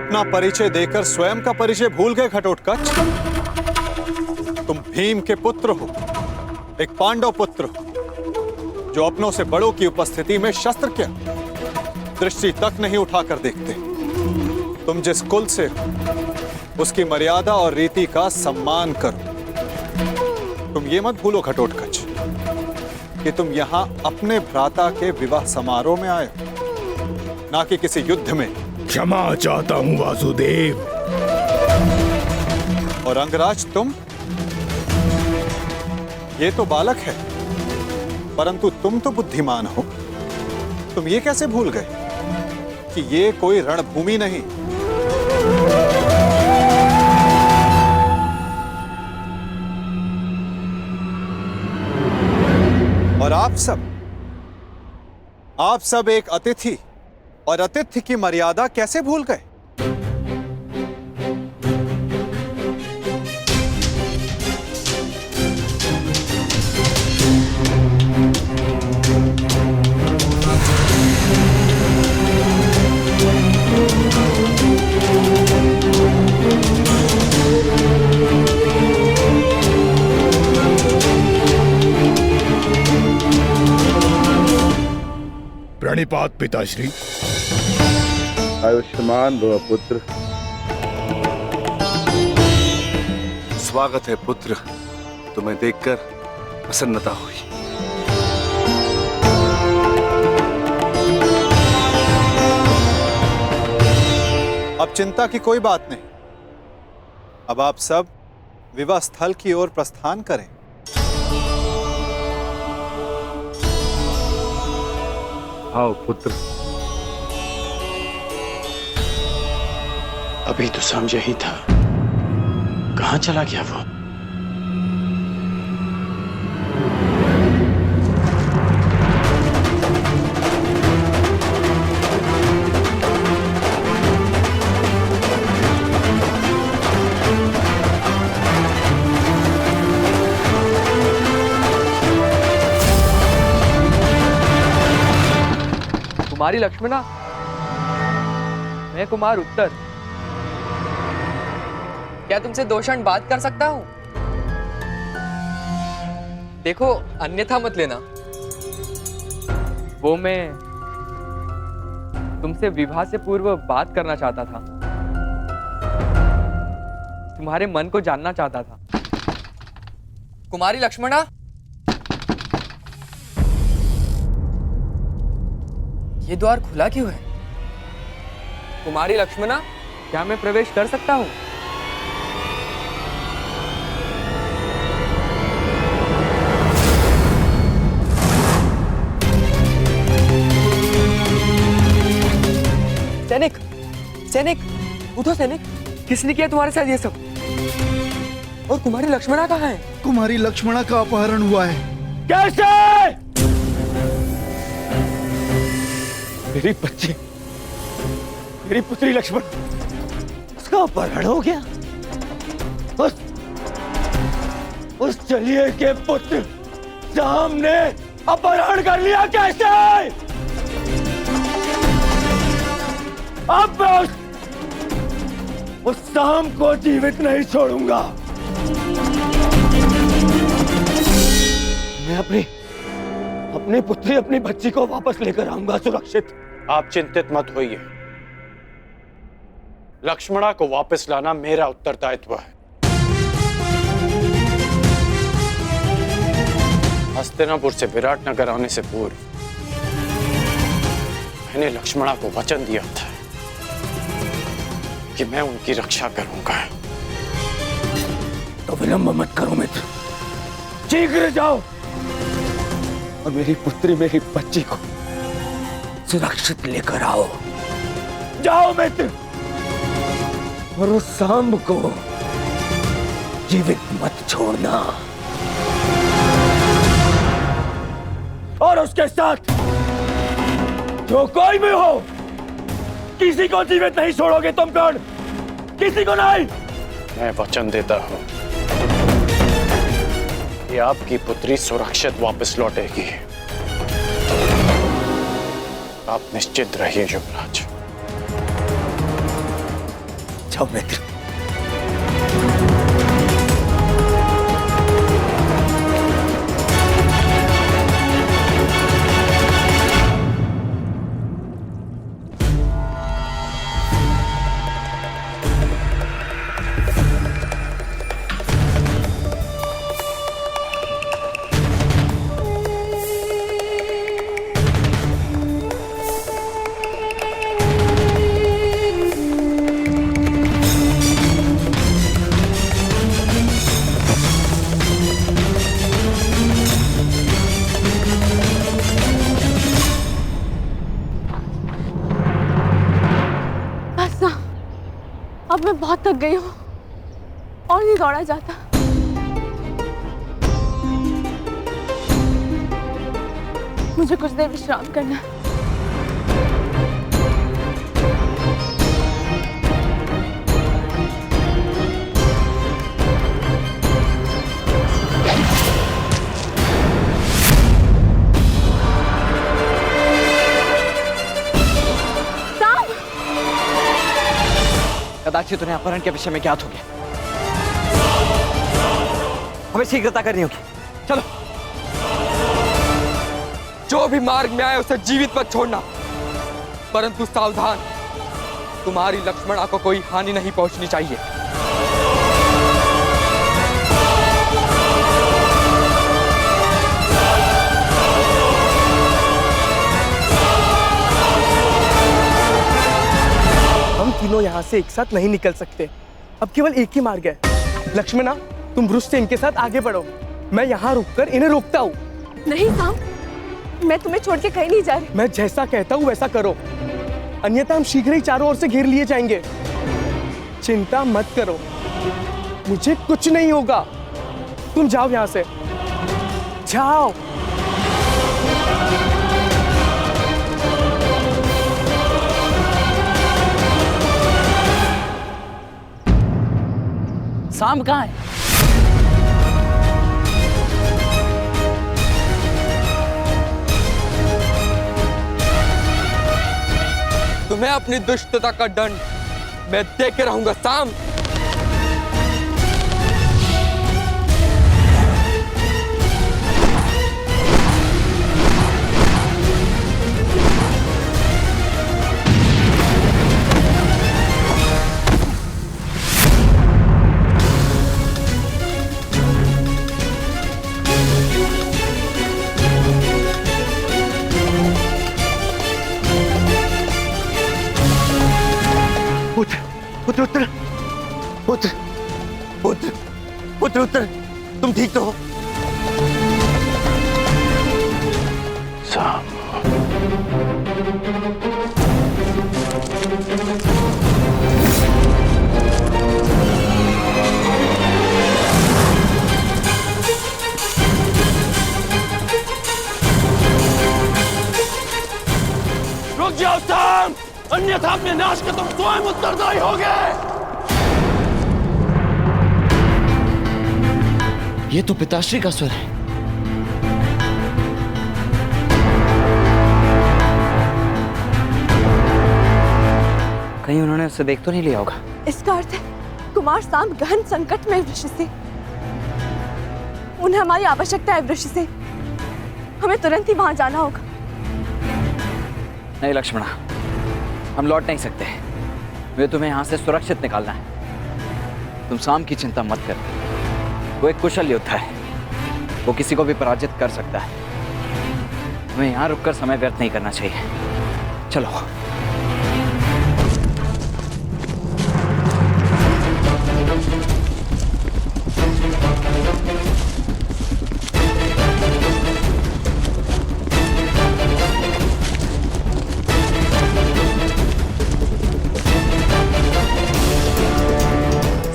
अपना परिचय देकर स्वयं का परिचय भूल गए घटोत्कच? तुम भीम के पुत्र हो, एक पांडव पुत्र हो, जो अपनों से बड़ों की उपस्थिति में शस्त्र क्या दृष्टि तक नहीं उठाकर देखते। तुम जिस कुल से हो, उसकी मर्यादा और रीति का सम्मान करो। तुम ये मत भूलो घटोत्कच कि तुम यहां अपने भ्राता के विवाह समारोह में आए हो, ना कि किसी युद्ध में। क्षमा चाहता हूं वासुदेव। और अंगराज तुम, ये तो बालक है, परंतु तुम तो बुद्धिमान हो। तुम ये कैसे भूल गए कि ये कोई रणभूमि नहीं, और आप सब एक अतिथि और अतिथि की मर्यादा कैसे भूल गए? प्रणिपात पिताश्री। आयुष्मान भव पुत्र। स्वागत है पुत्र, तुम्हें देखकर प्रसन्नता हुई। अब चिंता की कोई बात नहीं। अब आप सब विवाह स्थल की ओर प्रस्थान करें। आओ पुत्र। अभी तो शाम यही था, कहां चला गया वो? कुमारी लक्ष्मणा, मैं कुमार उत्तर। क्या तुमसे 2 क्षण बात कर सकता हूं? देखो, अन्यथा मत लेना। वो मैं तुमसे विवाह से पूर्व बात करना चाहता था, तुम्हारे मन को जानना चाहता था। कुमारी लक्ष्मणा, ये द्वार खुला क्यों है? कुमारी लक्ष्मणा, क्या मैं प्रवेश कर सकता हूं? सैनिक, सैनिक, उठो सैनिक। किसने किया तुम्हारे साथ ये सब? और कुमारी लक्ष्मणा कहाँ है? कुमारी लक्ष्मणा का अपहरण हुआ है। कैसे? मेरी बच्ची, मेरी पुत्री लक्ष्मण, उसका अपहरण हो गया। उस चलिए के पुत्र सामने अपहरण कर लिया। कैसे? अब मैं उस शाम को जीवित नहीं छोड़ूंगा। मैं अपनी पुत्री, अपनी बच्ची को वापस लेकर आऊंगा सुरक्षित। आप चिंतित मत होइए, लक्ष्मणा को वापस लाना मेरा उत्तरदायित्व है। हस्तिनापुर से विराटनगर आने से पूर्व मैंने लक्ष्मणा को वचन दिया था कि मैं उनकी रक्षा करूंगा। तो विलंब मत करो मित्र, शीघ्र जाओ और मेरी पुत्री, मेरी बच्ची को सुरक्षित लेकर आओ। जाओ मित्र, और उस सांब को जीवित मत छोड़ना। और उसके साथ जो कोई भी हो, किसी को जीवित नहीं छोड़ोगे तुम कर्ण, किसी को नहीं। मैं वचन देता हूं कि आपकी पुत्री सुरक्षित वापस लौटेगी। आप निश्चित रहिए युवराज। जाओ मित्र। अब मैं बहुत थक गई हूँ और नहीं दौड़ा जाता। मुझे कुछ देर विश्राम करना है। कदाचित उन्हें अपहरण के विषय में ज्ञात हो गया। हमें शीघ्रता करनी होगी। चलो। जो भी मार्ग में आए उसे जीवित मत छोड़ना, परंतु सावधान, तुम्हारी लक्ष्मणा को कोई हानि नहीं पहुंचनी चाहिए। हम तीनों यहाँ से एक साथ नहीं निकल सकते। अब केवल एक ही मार्ग है। लक्ष्मणा, तुम ब्रुश से इनके साथ आगे बढ़ो, मैं यहाँ रुककर इन्हें रोकता हूँ। नहीं साम, मैं तुम्हें छोड़ के कहीं नहीं जा रही। मैं जैसा कहता हूँ वैसा करो, अन्यथा हम शीघ्र ही चारों ओर से घेर लिए जाएंगे। चिंता मत करो, मुझे कुछ नहीं होगा। तुम जाओ यहाँ से, जाओ। साम कहाँ है? तुम्हें अपनी दुष्टता का दंड मैं दे के रहूंगा साम। पुत्र उत्तर, पुत्र पुत्र पुत्र उत्तर, तुम ठीक तो हो? साम, रुक जाओ साम, अन्यथा अपने नाश के तुम स्वयं उत्तरदायी होगे। ये तो पिताश्री का स्वर है। कहीं उन्होंने उसे देख तो नहीं लिया होगा। इसका अर्थ है कुमार साम गहन संकट में वृक्ष से। उन्हें हमारी आवश्यकता है वृक्ष से। हमें तुरंत ही वहां जाना होगा। नहीं लक्ष्मणा, हम लौट नहीं सकते। वे तुम्हें यहाँ से सुरक्षित निकालना है। तुम साम की चिंता मत कर। वो एक कुशल योद्धा है, वो किसी को भी पराजित कर सकता है। हमें यहाँ रुककर समय व्यर्थ नहीं करना चाहिए। चलो।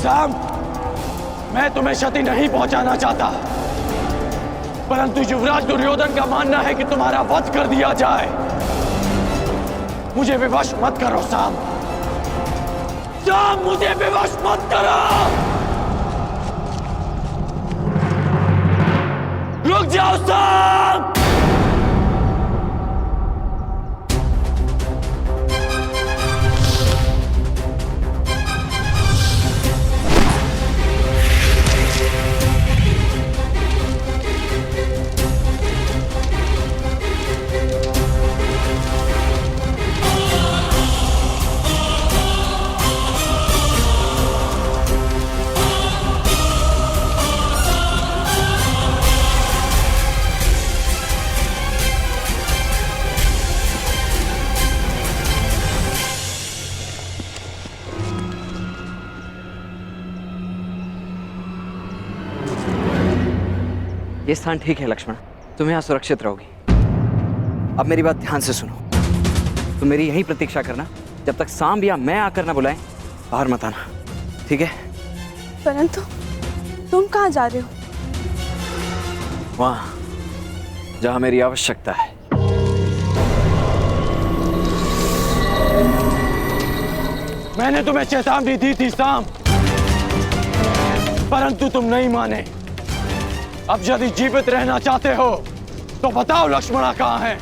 साम, मैं तुम्हें क्षति नहीं पहुंचाना चाहता, परंतु युवराज दुर्योधन का मानना है कि तुम्हारा वध कर दिया जाए। मुझे विवश मत करो साम। साम, मुझे विवश मत करो। रुक जाओ साम। ये स्थान ठीक है लक्ष्मण, तुम यहाँ सुरक्षित रहोगी। अब मेरी बात ध्यान से सुनो, तुम मेरी यहीं प्रतीक्षा करना, जब तक सांब या मैं आकर ना बुलाएं, बाहर मत आना, ठीक है? परंतु तुम कहाँ जा रहे हो? वहां जहां मेरी आवश्यकता है। मैंने तुम्हें चेतावनी दी थी सांब, परंतु तुम नहीं माने। अब यदि जीवित रहना चाहते हो तो बताओ लक्ष्मणा कहाँ है?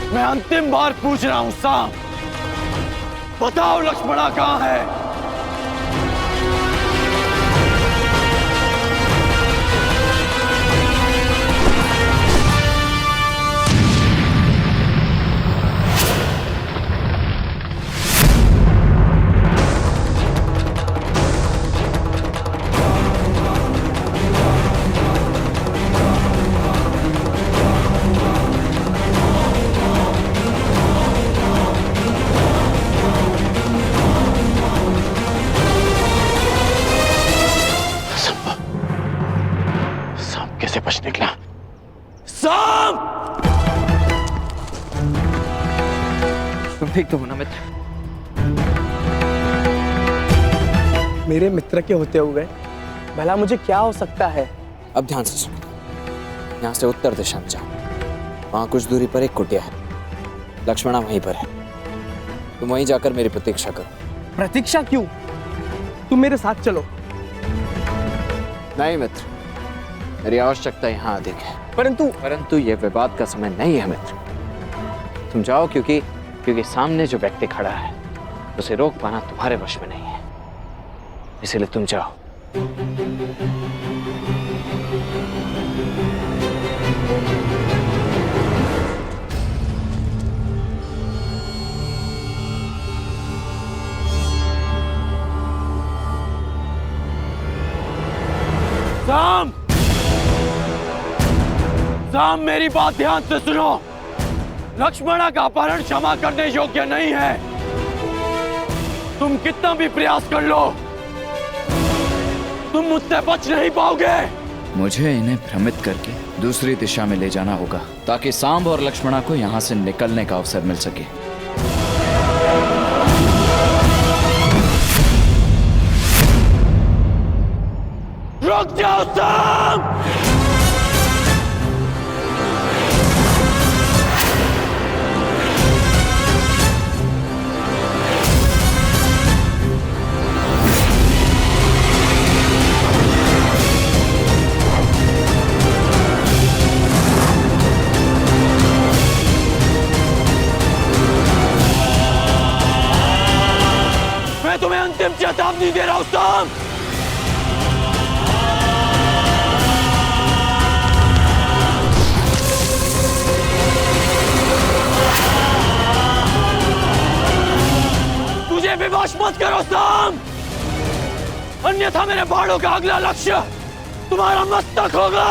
मैं अंतिम बार पूछ रहा हूं सांब, बताओ लक्ष्मणा कहाँ है? कैसे बच निकला? सांब! तुम ठीक तो हो ना मित्र? मेरे मित्र के होते हुए भला मुझे क्या हो सकता है? अब ध्यान से सुनो, यहाँ से उत्तर दिशा में जाओ, वहां कुछ दूरी पर एक कुटिया है, लक्ष्मणा वहीं पर है, तुम वहीं जाकर मेरी प्रतीक्षा करो। प्रतीक्षा क्यों? तुम मेरे साथ चलो। नहीं मित्र, मेरी आवश्यकता यहाँ अधिक है। परंतु यह विवाद का समय नहीं है मित्र। तुम जाओ, क्योंकि सामने जो व्यक्ति खड़ा है उसे रोक पाना तुम्हारे वश में नहीं है, इसलिए तुम जाओ। सांब! सांब, मेरी बात ध्यान से सुनो। लक्ष्मणा का अपहरण क्षमा करने योग्य नहीं है। तुम कितना भी प्रयास कर लो, तुम मुझसे बच नहीं पाओगे। मुझे इन्हें भ्रमित करके दूसरी दिशा में ले जाना होगा, ताकि सांब और लक्ष्मणा को यहाँ से निकलने का अवसर मिल सके। रुक जाओ सांब! मैं तुम्हें अंतिम चेतावनी दे रहा हूं सांब! मुझे विवश मत करो सांब, अन्यथा मेरे बाणों का अगला लक्ष्य तुम्हारा मस्तक होगा।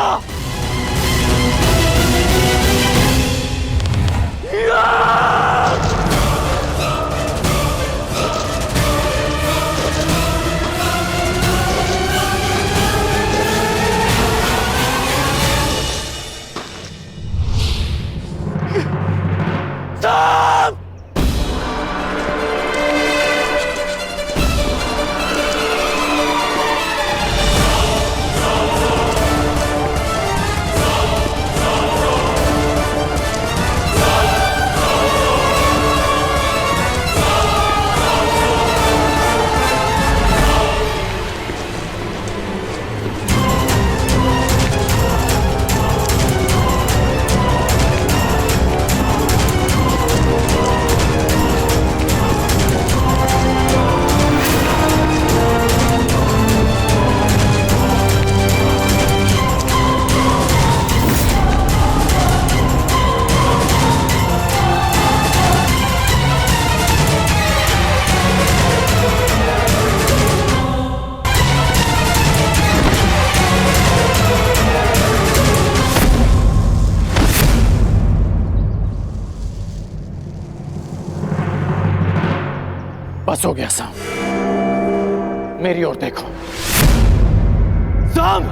सांब! हो गया साम। मेरी ओर देखो साम।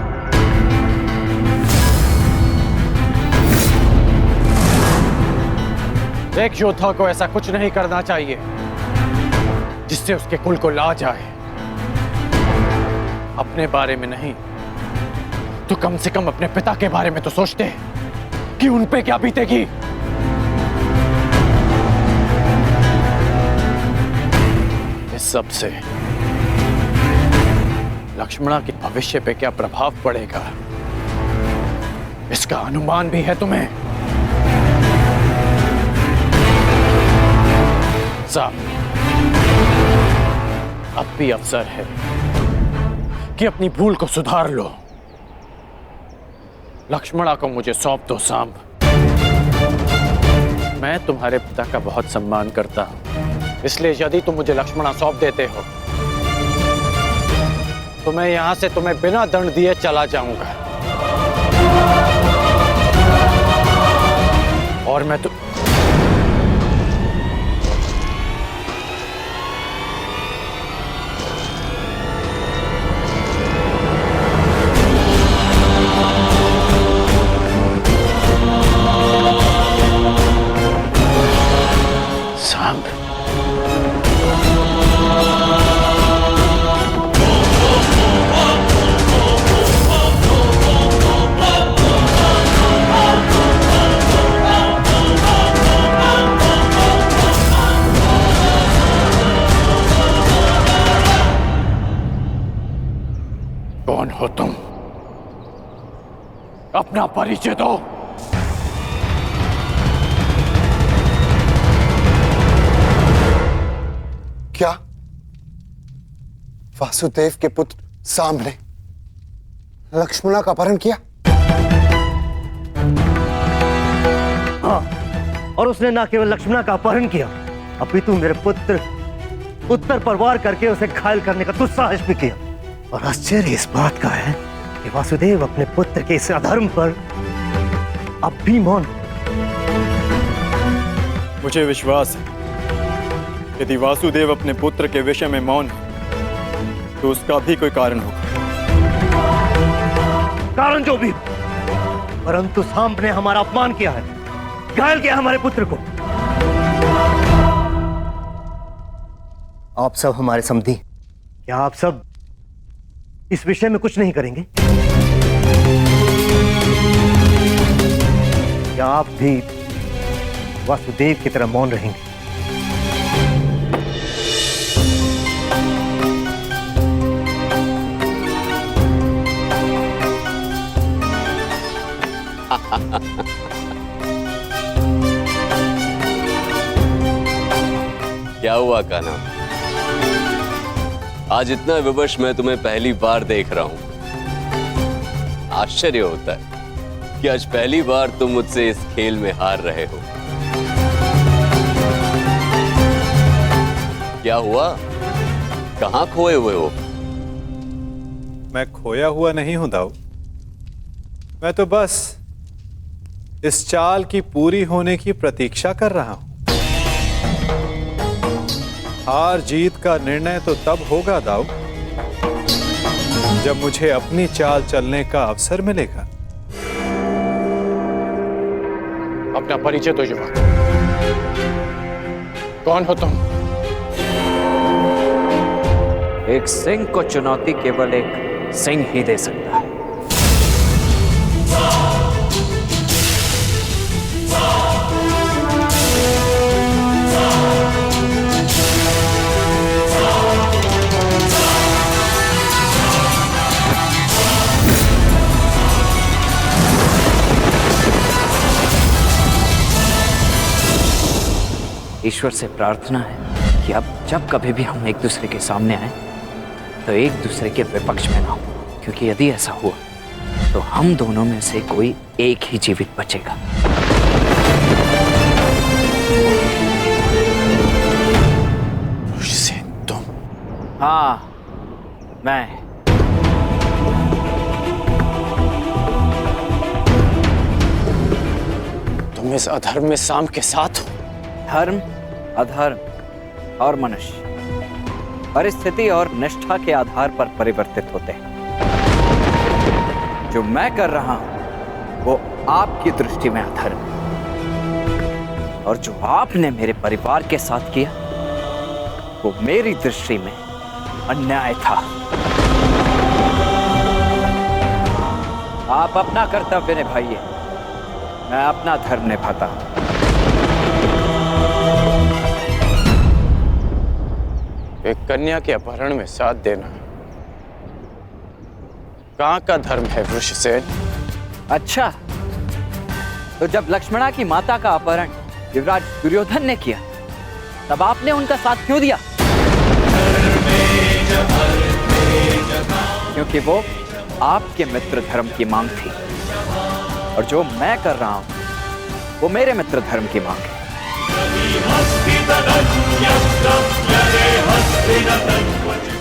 एक योद्धा को ऐसा कुछ नहीं करना चाहिए जिससे उसके कुल को लाज आए। अपने बारे में नहीं तो कम से कम अपने पिता के बारे में तो सोचते कि उन पे क्या बीतेगी। इस सब से लक्ष्मणा के भविष्य पे क्या प्रभाव पड़ेगा इसका अनुमान भी है तुम्हें। साहब, अब भी अवसर है कि अपनी भूल को सुधार लो। लक्ष्मणा को मुझे सौंप दो सांब। मैं तुम्हारे पिता का बहुत सम्मान करता हूं, इसलिए यदि तुम मुझे लक्ष्मणा सौंप देते हो तो मैं यहां से तुम्हें बिना दंड दिए चला जाऊंगा। और मैं तो कौन हो तुम? अपना परिचय दो। क्या वासुदेव के पुत्र सांब ने लक्ष्मणा का अपहरण किया? हाँ, और उसने ना केवल लक्ष्मणा का अपहरण किया, अपितु मेरे पुत्र उत्तर पर वार करके उसे घायल करने का दुस्साहस भी किया। और आश्चर्य इस बात का है कि वासुदेव अपने पुत्र के इस अधर्म पर अब भी मौन। मुझे विश्वास है यदि वासुदेव अपने पुत्र के विषय में मौन है तो उसका भी कोई कारण होगा। कारण जो भी, परंतु सांब ने हमारा अपमान किया है, घायल किया हमारे पुत्र को। आप सब हमारे समधी, क्या आप सब इस विषय में कुछ नहीं करेंगे? क्या आप भी वासुदेव की तरह मौन रहेंगे? क्या हुआ कान्हा? आज इतना विवश मैं तुम्हें पहली बार देख रहा हूं। आश्चर्य होता है कि आज पहली बार तुम मुझसे इस खेल में हार रहे हो। क्या हुआ? कहां खोए हुए हो? मैं खोया हुआ नहीं हूं दाऊ। मैं तो बस इस चाल की पूरी होने की प्रतीक्षा कर रहा हूं। हार जीत का निर्णय तो तब होगा दाऊ जब मुझे अपनी चाल चलने का अवसर मिलेगा। अपना परिचय दो युवक। कौन हो तुम? एक सिंह को चुनौती केवल एक सिंह ही दे सकता है। ईश्वर से प्रार्थना है कि अब जब कभी भी हम एक दूसरे के सामने आए तो एक दूसरे के विपक्ष में ना हो, क्योंकि यदि ऐसा हुआ तो हम दोनों में से कोई एक ही जीवित बचेगा। तुम? हाँ, मैं। तुम इस अधर्म में सांब के साथ हो? धर्म, अधर्म और मनुष्य परिस्थिति और निष्ठा के आधार पर परिवर्तित होते हैं। जो मैं कर रहा हूं वो आपकी दृष्टि में अधर्म है, और जो आपने मेरे परिवार के साथ किया वो मेरी दृष्टि में अन्याय था। आप अपना कर्तव्य निभाइए, मैं अपना धर्म निभाता हूं। एक कन्या के अपहरण में साथ देना कहाँ का धर्म है वृषसेन? अच्छा, तो जब लक्ष्मणा की माता का अपहरण युवराज दुर्योधन ने किया तब आपने उनका साथ क्यों दिया? क्योंकि वो आपके मित्र धर्म की मांग थी, और जो मैं कर रहा हूं वो मेरे मित्र धर्म की मांग है।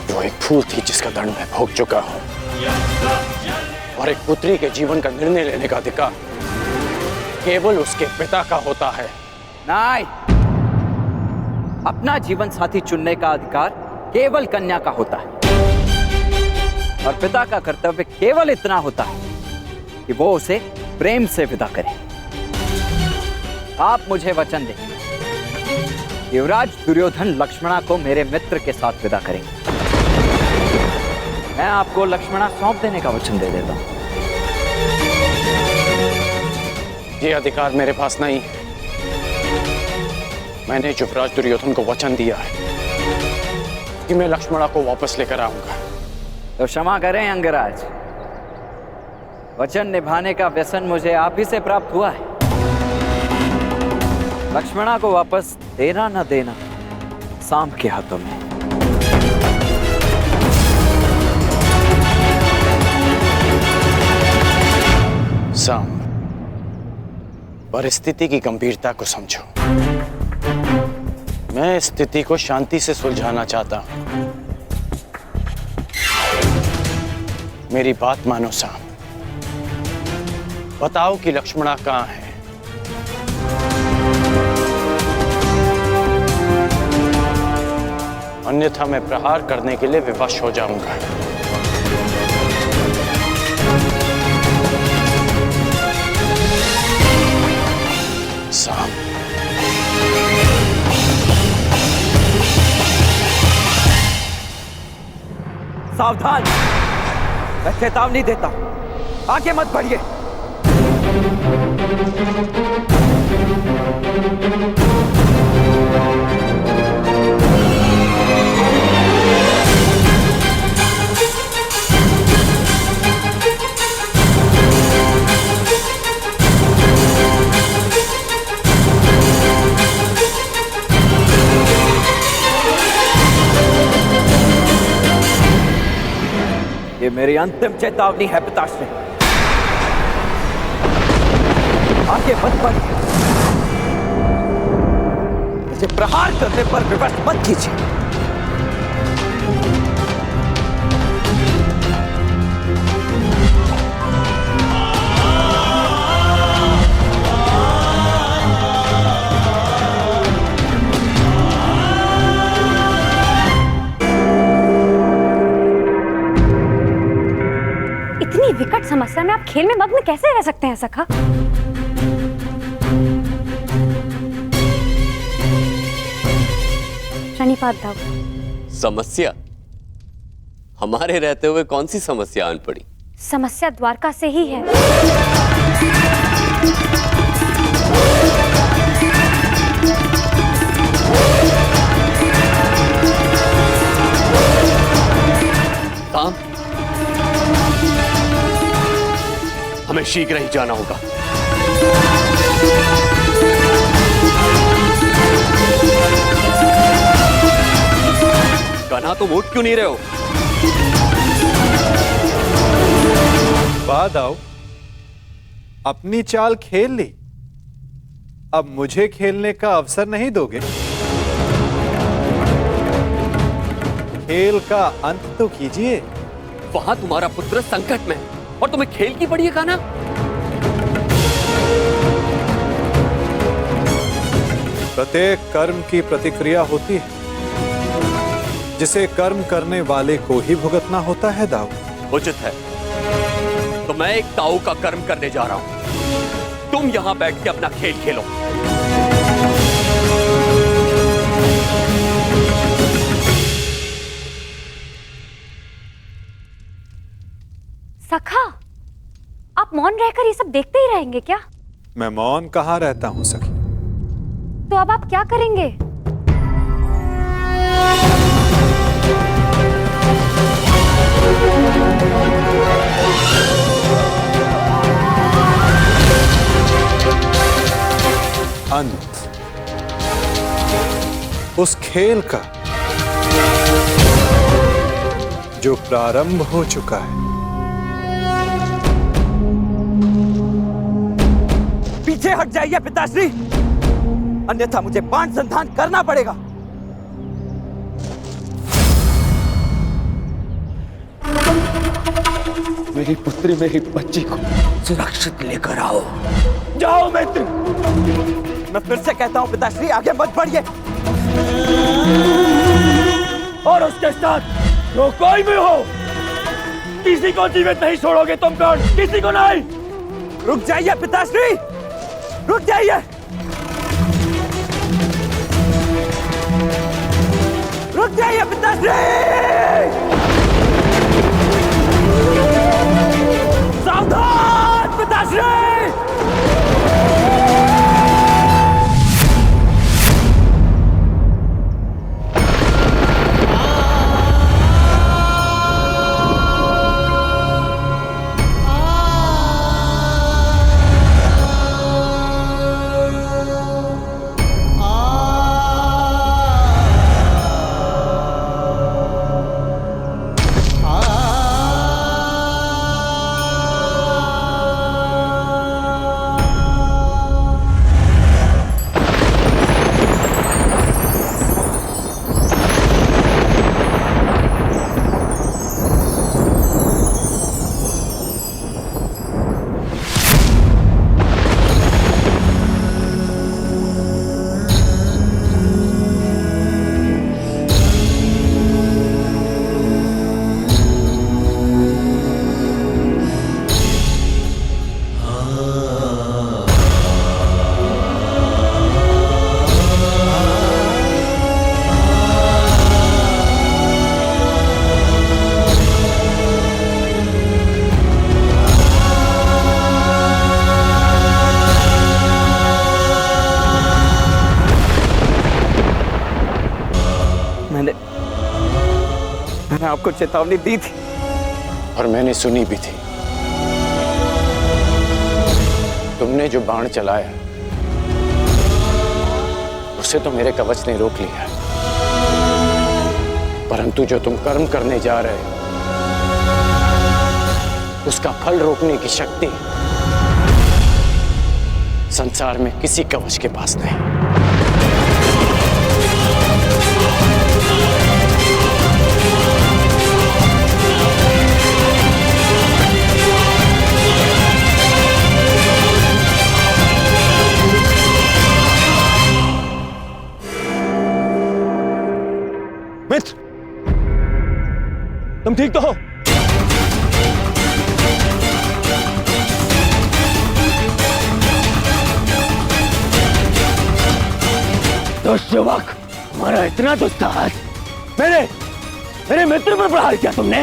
वो एक फूल थी जिसका दंड मैं भोग चुका हूं, और एक पुत्री के जीवन का निर्णय लेने का अधिकार केवल उसके पिता का होता है। नहीं, अपना जीवन साथी चुनने का अधिकार केवल कन्या का होता है, और पिता का कर्तव्य केवल इतना होता है कि वो उसे प्रेम से विदा करे। आप मुझे वचन दें, युवराज दुर्योधन लक्ष्मणा को मेरे मित्र के साथ विदा करेंगे। मैं आपको लक्ष्मणा सौंप देने का वचन दे देता हूं। ये अधिकार मेरे पास नहीं है। मैंने युवराज दुर्योधन को वचन दिया है कि मैं लक्ष्मणा को वापस लेकर आऊंगा। तो क्षमा करें अंगराज, वचन निभाने का व्यसन मुझे आप ही से प्राप्त हुआ है। लक्ष्मणा को वापस देना न देना सांब के हाथों में। सांब, परिस्थिति की गंभीरता को समझो। मैं स्थिति को शांति से सुलझाना चाहता हूं। मेरी बात मानो सांब, बताओ कि लक्ष्मणा कहां है? अन्यथा मैं प्रहार करने के लिए विवश हो जाऊंगा। सांब, सावधान, मैं चेतावनी देता हूं, आगे मत बढ़िए। ये मेरी अंतिम चेतावनी है पिताश्री, आगे मत बढ़िए। मुझे प्रहार करने पर विवश मत कीजिए। विकट समस्या में आप खेल में मग्न कैसे रह सकते हैं सखा? प्रणिपात दाऊ। समस्या? हमारे रहते हुए कौन सी समस्या आन पड़ी? समस्या द्वारका से ही है। काम, हमें शीघ्र ही जाना होगा। कान्हा, तुम उठ क्यों नहीं रहे हो? बाद आओ, अपनी चाल खेल ली, अब मुझे खेलने का अवसर नहीं दोगे? खेल का अंत तो कीजिए। वहां तुम्हारा पुत्र संकट में और तुम्हें खेल की पड़ी है कान्हा? प्रत्येक कर्म की प्रतिक्रिया होती है। जिसे कर्म करने वाले को ही भुगतना होता है दाऊ। उचित है, तो मैं एक ताऊ का कर्म करने जा रहा हूं। तुम यहां बैठ के अपना खेल खेलो। सखा, आप मौन रहकर ये सब देखते ही रहेंगे क्या? मैं मौन कहाँ रहता हूं सखी। तो अब आप क्या करेंगे? अंत उस खेल का जो प्रारंभ हो चुका है। पीछे हट जाइए पिताश्री, अन्यथा मुझे बाण संधान करना पड़ेगा। मेरी पुत्री, मेरी बच्ची को सुरक्षित लेकर आओ। जाओ मित्र। मैं फिर से कहता हूं पिताश्री, आगे मत बढ़िए। और उसके साथ जो कोई भी हो, किसी को जीवित नहीं छोड़ोगे तुम। कौन? किसी को नहीं। रुक जाइए पिताश्री, रुक जाइए। रुक जाइए पिताश्री। सावधान पिताश्री। मैंने आपको चेतावनी दी थी और मैंने सुनी भी थी। तुमने जो बाण चलाया उसे तो मेरे कवच ने रोक लिया, परंतु जो तुम कर्म करने जा रहे हो उसका फल रोकने की शक्ति संसार में किसी कवच के पास नहीं। मित्र, तुम ठीक तो हो? दुष्यवक, हमारा इतना दुस्साहस मेरे मित्र पर प्रहार किया तुमने।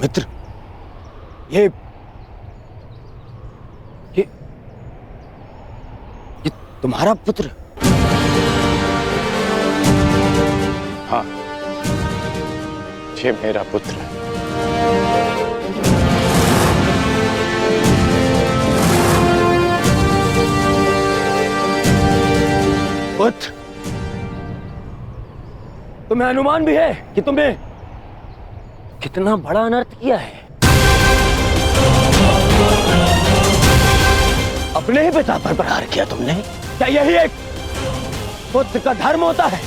मित्र, ये तुम्हारा पुत्र? हाँ, ये मेरा पुत्र है। पुत्र, तुम्हें अनुमान भी है कि तुमने कितना बड़ा अनर्थ किया है। अपने ही पिता पर प्रहार किया तुमने? क्या यही एक पुत्र का धर्म होता है?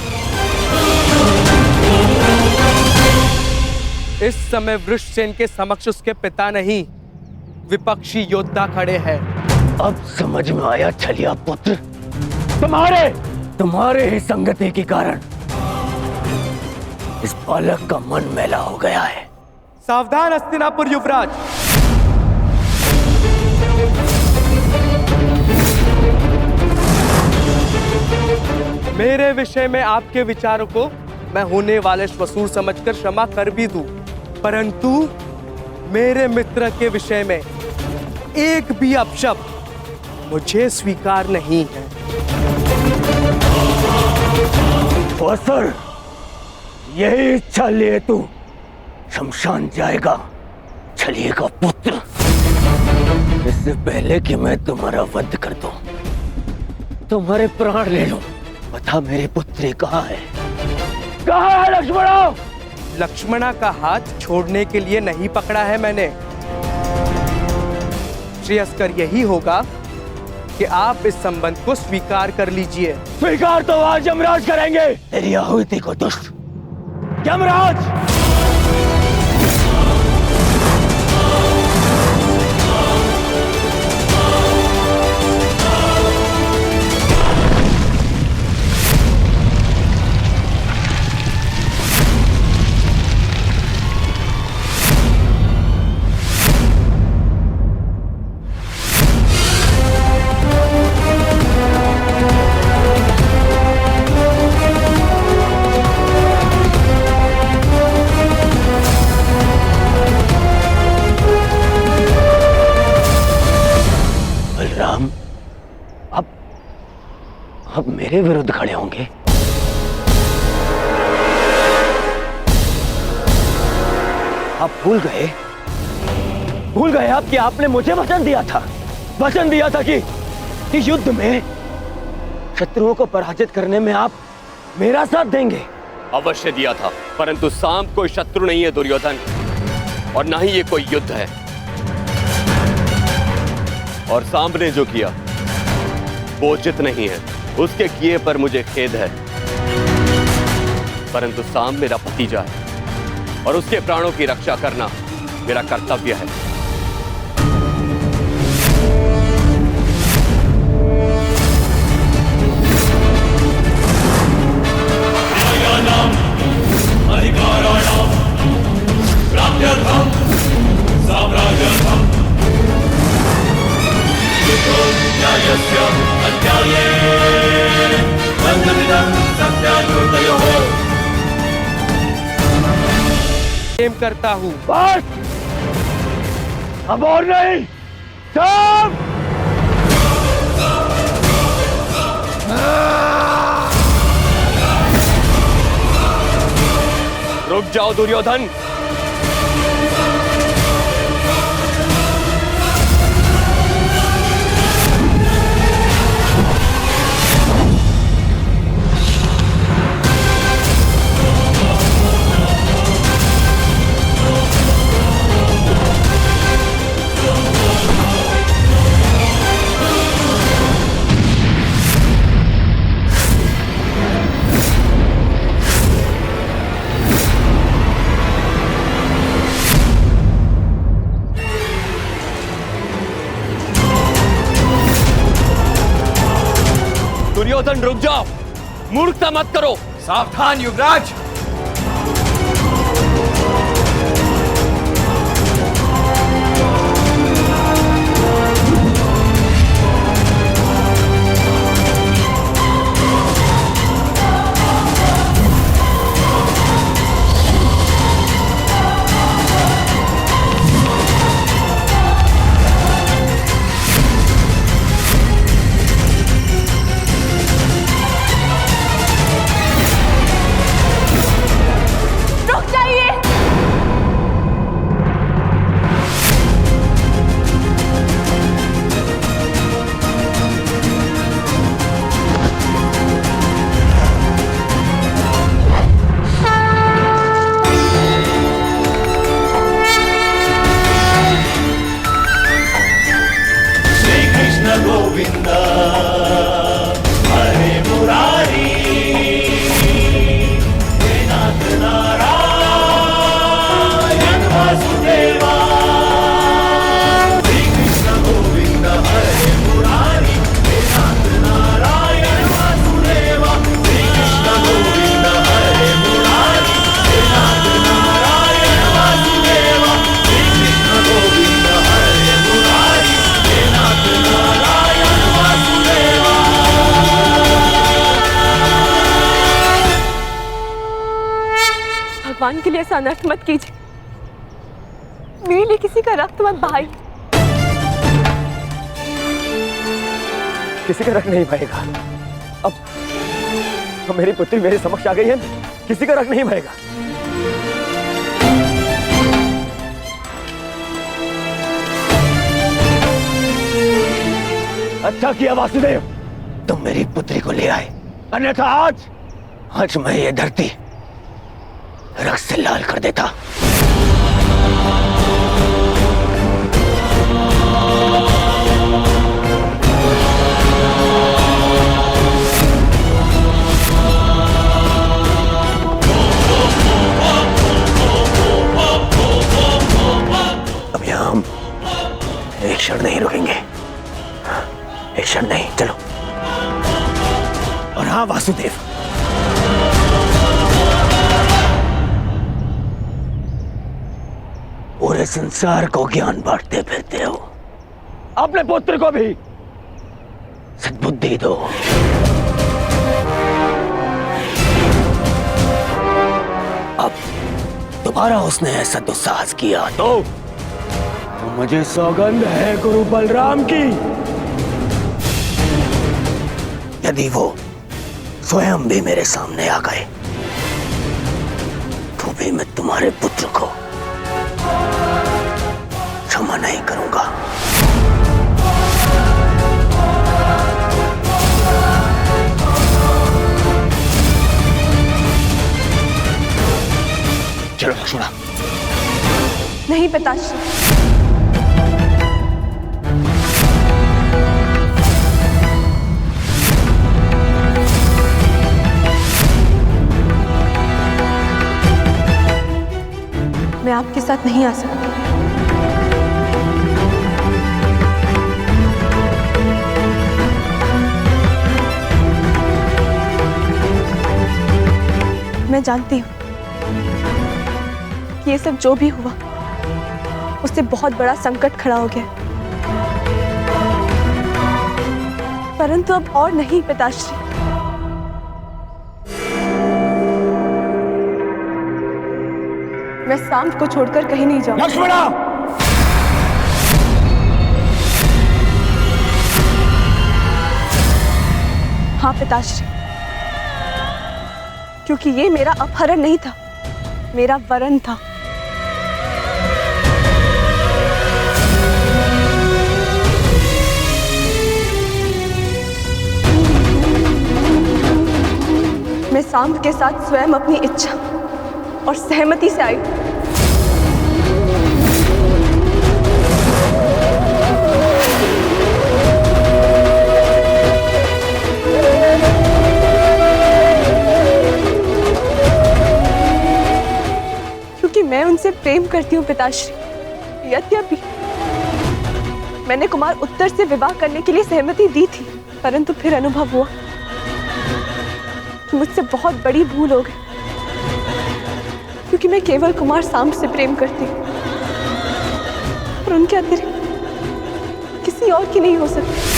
इस समय वृषसेन के समक्ष उसके पिता नहीं, विपक्षी योद्धा खड़े हैं। अब समझ में आया छलिया पुत्र, तुम्हारे ही संगति के कारण इस बालक का मन मैला हो गया है। सावधान हस्तिनापुर युवराज। मेरे विषय में आपके विचारों को मैं होने वाले श्वशुर समझकर क्षमा कर भी दूं, परंतु मेरे मित्र के विषय में एक भी अपशब्द मुझे स्वीकार नहीं है। सर, यही इच्छा लिए तू शमशान जाएगा छलिए का पुत्र। इससे पहले कि मैं तुम्हारा वध कर दूं, तुम्हारे प्राण ले लूं, बता मेरी पुत्री कहाँ है? कहाँ है लक्ष्मणा? लक्ष्मणा का हाथ छोड़ने के लिए नहीं पकड़ा है मैंने। श्रेयस्कर यही होगा कि आप इस संबंध को स्वीकार कर लीजिए। स्वीकार तो आज यमराज करेंगे। तेरी आहुति को दुष्ट यमराज। अब मेरे विरुद्ध खड़े होंगे? आप भूल गए आप कि आपने मुझे वचन दिया था कि युद्ध में शत्रुओं को पराजित करने में आप मेरा साथ देंगे। अवश्य दिया था, परंतु सांब कोई शत्रु नहीं है दुर्योधन, और ना ही ये कोई युद्ध है। और सांब ने जो किया वो उचित नहीं है, उसके किए पर मुझे खेद है, परंतु सांब मेरा भतीजा है और उसके प्राणों की रक्षा करना मेरा कर्तव्य है। प्रेम करता हूँ। बस, अब और नहीं। सब रुक जाओ दुर्योधन। दुर्योधन रुक जाओ, मूर्खता मत करो। सावधान युवराज। Krishna के लिए ऐसा अनर्थ मत कीजिए। मेरे लिए किसी का रक्त मत बहाइए। किसी का रक्त नहीं बहेगा। अब मेरी पुत्री मेरे समक्ष आ गई है, किसी का रक्त नहीं बहेगा। अच्छा किया वासुदेव, तुम मेरी पुत्री को ले आए, अन्यथा आज मैं ये धरती रक्त से लाल कर देता। अब यहां हम एक क्षण नहीं रुकेंगे, एक क्षण नहीं, चलो। और हाँ वासुदेव, पूरे संसार को ज्ञान बांटते फिरते हो, अपने पुत्र को भी सद्बुद्धि दो। अब दोबारा उसने ऐसा दुस्साहस किया तो मुझे सौगंध है गुरु बलराम की, यदि वो स्वयं भी मेरे सामने आ गए तो भी मैं तुम्हारे पुत्र को क्षमा नहीं करूंगा। चलो लक्ष्मणा। नहीं पिताश्री, मैं आपके साथ नहीं आ सकती। मैं जानती हूँ कि ये सब जो भी हुआ उससे बहुत बड़ा संकट खड़ा हो गया, परंतु अब और नहीं पिताश्री। मैं सांब को छोड़कर कहीं नहीं जाऊंगी। लक्ष्मणा! हाँ पिताश्री, क्योंकि ये मेरा अपहरण नहीं था, मेरा वरन था। मैं सांब के साथ स्वयं अपनी इच्छा और सहमति से आई। क्योंकि मैं उनसे प्रेम करती हूँ पिताश्री। यद्यपि मैंने कुमार उत्तर से विवाह करने के लिए सहमति दी थी, परंतु फिर अनुभव हुआ कि मुझसे बहुत बड़ी भूल हो गई, क्योंकि मैं केवल कुमार सांब से प्रेम करती हूँ और उनके अतिरिक्त किसी और की नहीं हो सकती।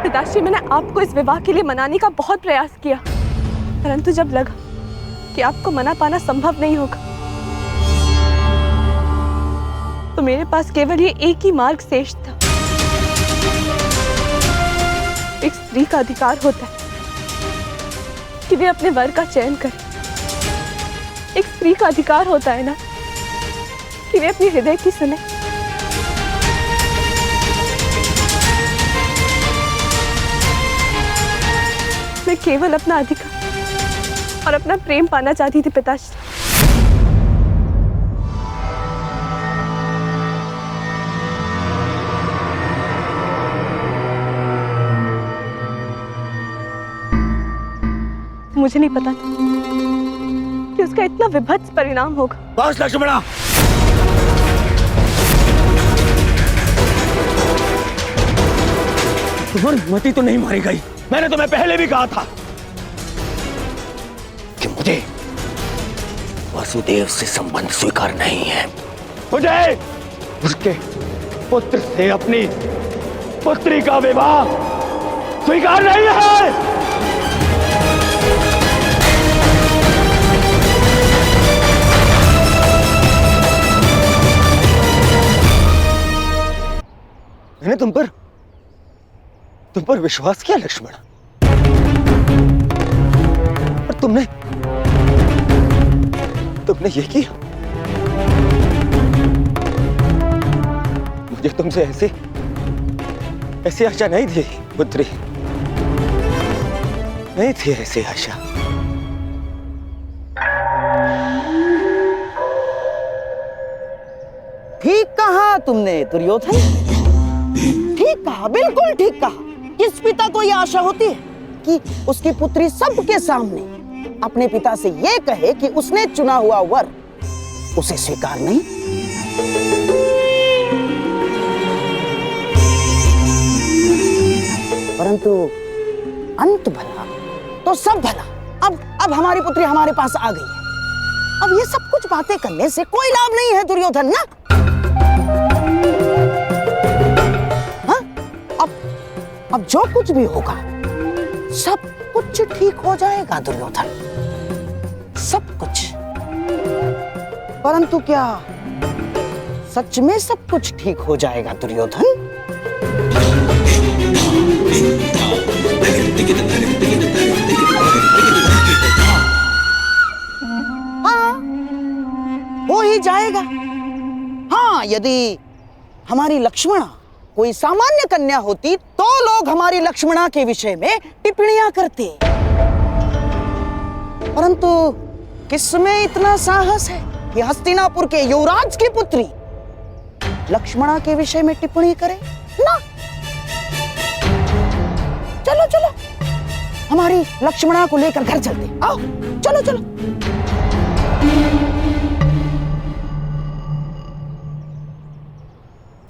पिताश्री, मैंने आपको इस विवाह के लिए मनाने का बहुत प्रयास किया, परंतु जब लगा कि आपको मना पाना संभव नहीं होगा तो मेरे पास केवल ये एक ही मार्ग शेष था। एक स्त्री का अधिकार होता है कि वे अपने वर का चयन करे। एक स्त्री का अधिकार होता है ना कि वे अपने हृदय की सुने। मैं केवल अपना अधिकार और अपना प्रेम पाना चाहती थी पिताश्री। मुझे नहीं पता था कि उसका इतना विभत्स परिणाम होगा। बस लक्ष्मणा, तुम्हारी मति तो नहीं मारी गई। मैंने तुम्हें पहले भी कहा था कि मुझे वासुदेव से संबंध स्वीकार नहीं है। मुझे उसके पुत्र से अपनी पुत्री का विवाह स्वीकार नहीं है। मैंने तुम पर विश्वास किया लक्ष्मण, और तुमने ये किया। मुझे तुमसे ऐसी आशा नहीं थी पुत्री, नहीं थी ऐसी आशा। ठीक कहा तुमने दुर्योधन, ठीक कहा, बिल्कुल ठीक कहा। किस पिता को यह आशा होती है कि उसकी पुत्री सबके सामने अपने पिता से यह कहे कि उसने चुना हुआ वर उसे स्वीकार नहीं? परंतु अंत भला तो सब भला। अब हमारी पुत्री हमारे पास आ गई है। अब ये सब कुछ बातें करने से कोई लाभ नहीं है दुर्योधन ना। अब जो कुछ भी होगा सब कुछ ठीक हो जाएगा दुर्योधन, सब कुछ। परंतु क्या सच में सब कुछ ठीक हो जाएगा दुर्योधन? हाँ, हो ही जाएगा। हाँ, यदि हमारी लक्ष्मणा कोई सामान्य कन्या होती तो लोग हमारी लक्ष्मणा के विषय में टिप्पणियां करते, परंतु किसमें इतना साहस है कि हस्तिनापुर के युवराज की पुत्री लक्ष्मणा के विषय में टिप्पणी करे ना। चलो चलो हमारी लक्ष्मणा को लेकर घर चलते, आओ चलो चलो।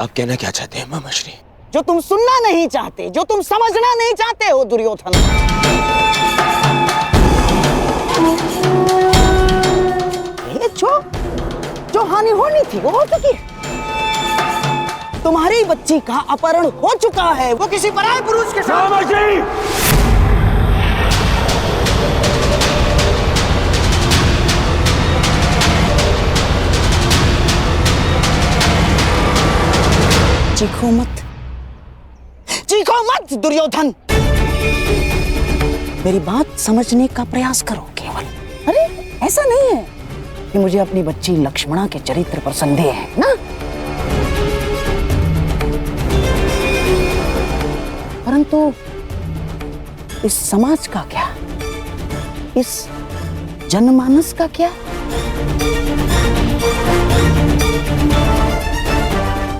आप कहना क्या चाहते हैं मामाश्री? जो तुम सुनना नहीं चाहते, जो तुम समझना नहीं चाहते हो दुर्योधन। जो हानि होनी थी वो हो चुकी है। तुम्हारी बच्ची का अपहरण हो चुका है, वो किसी पराये पुरुष के साथ। चीखो मत दुर्योधन, मेरी बात समझने का प्रयास करो केवल। अरे ऐसा नहीं है कि मुझे अपनी बच्ची लक्ष्मणा के चरित्र पर संदेह है ना, परंतु इस समाज का क्या, इस जनमानस का क्या?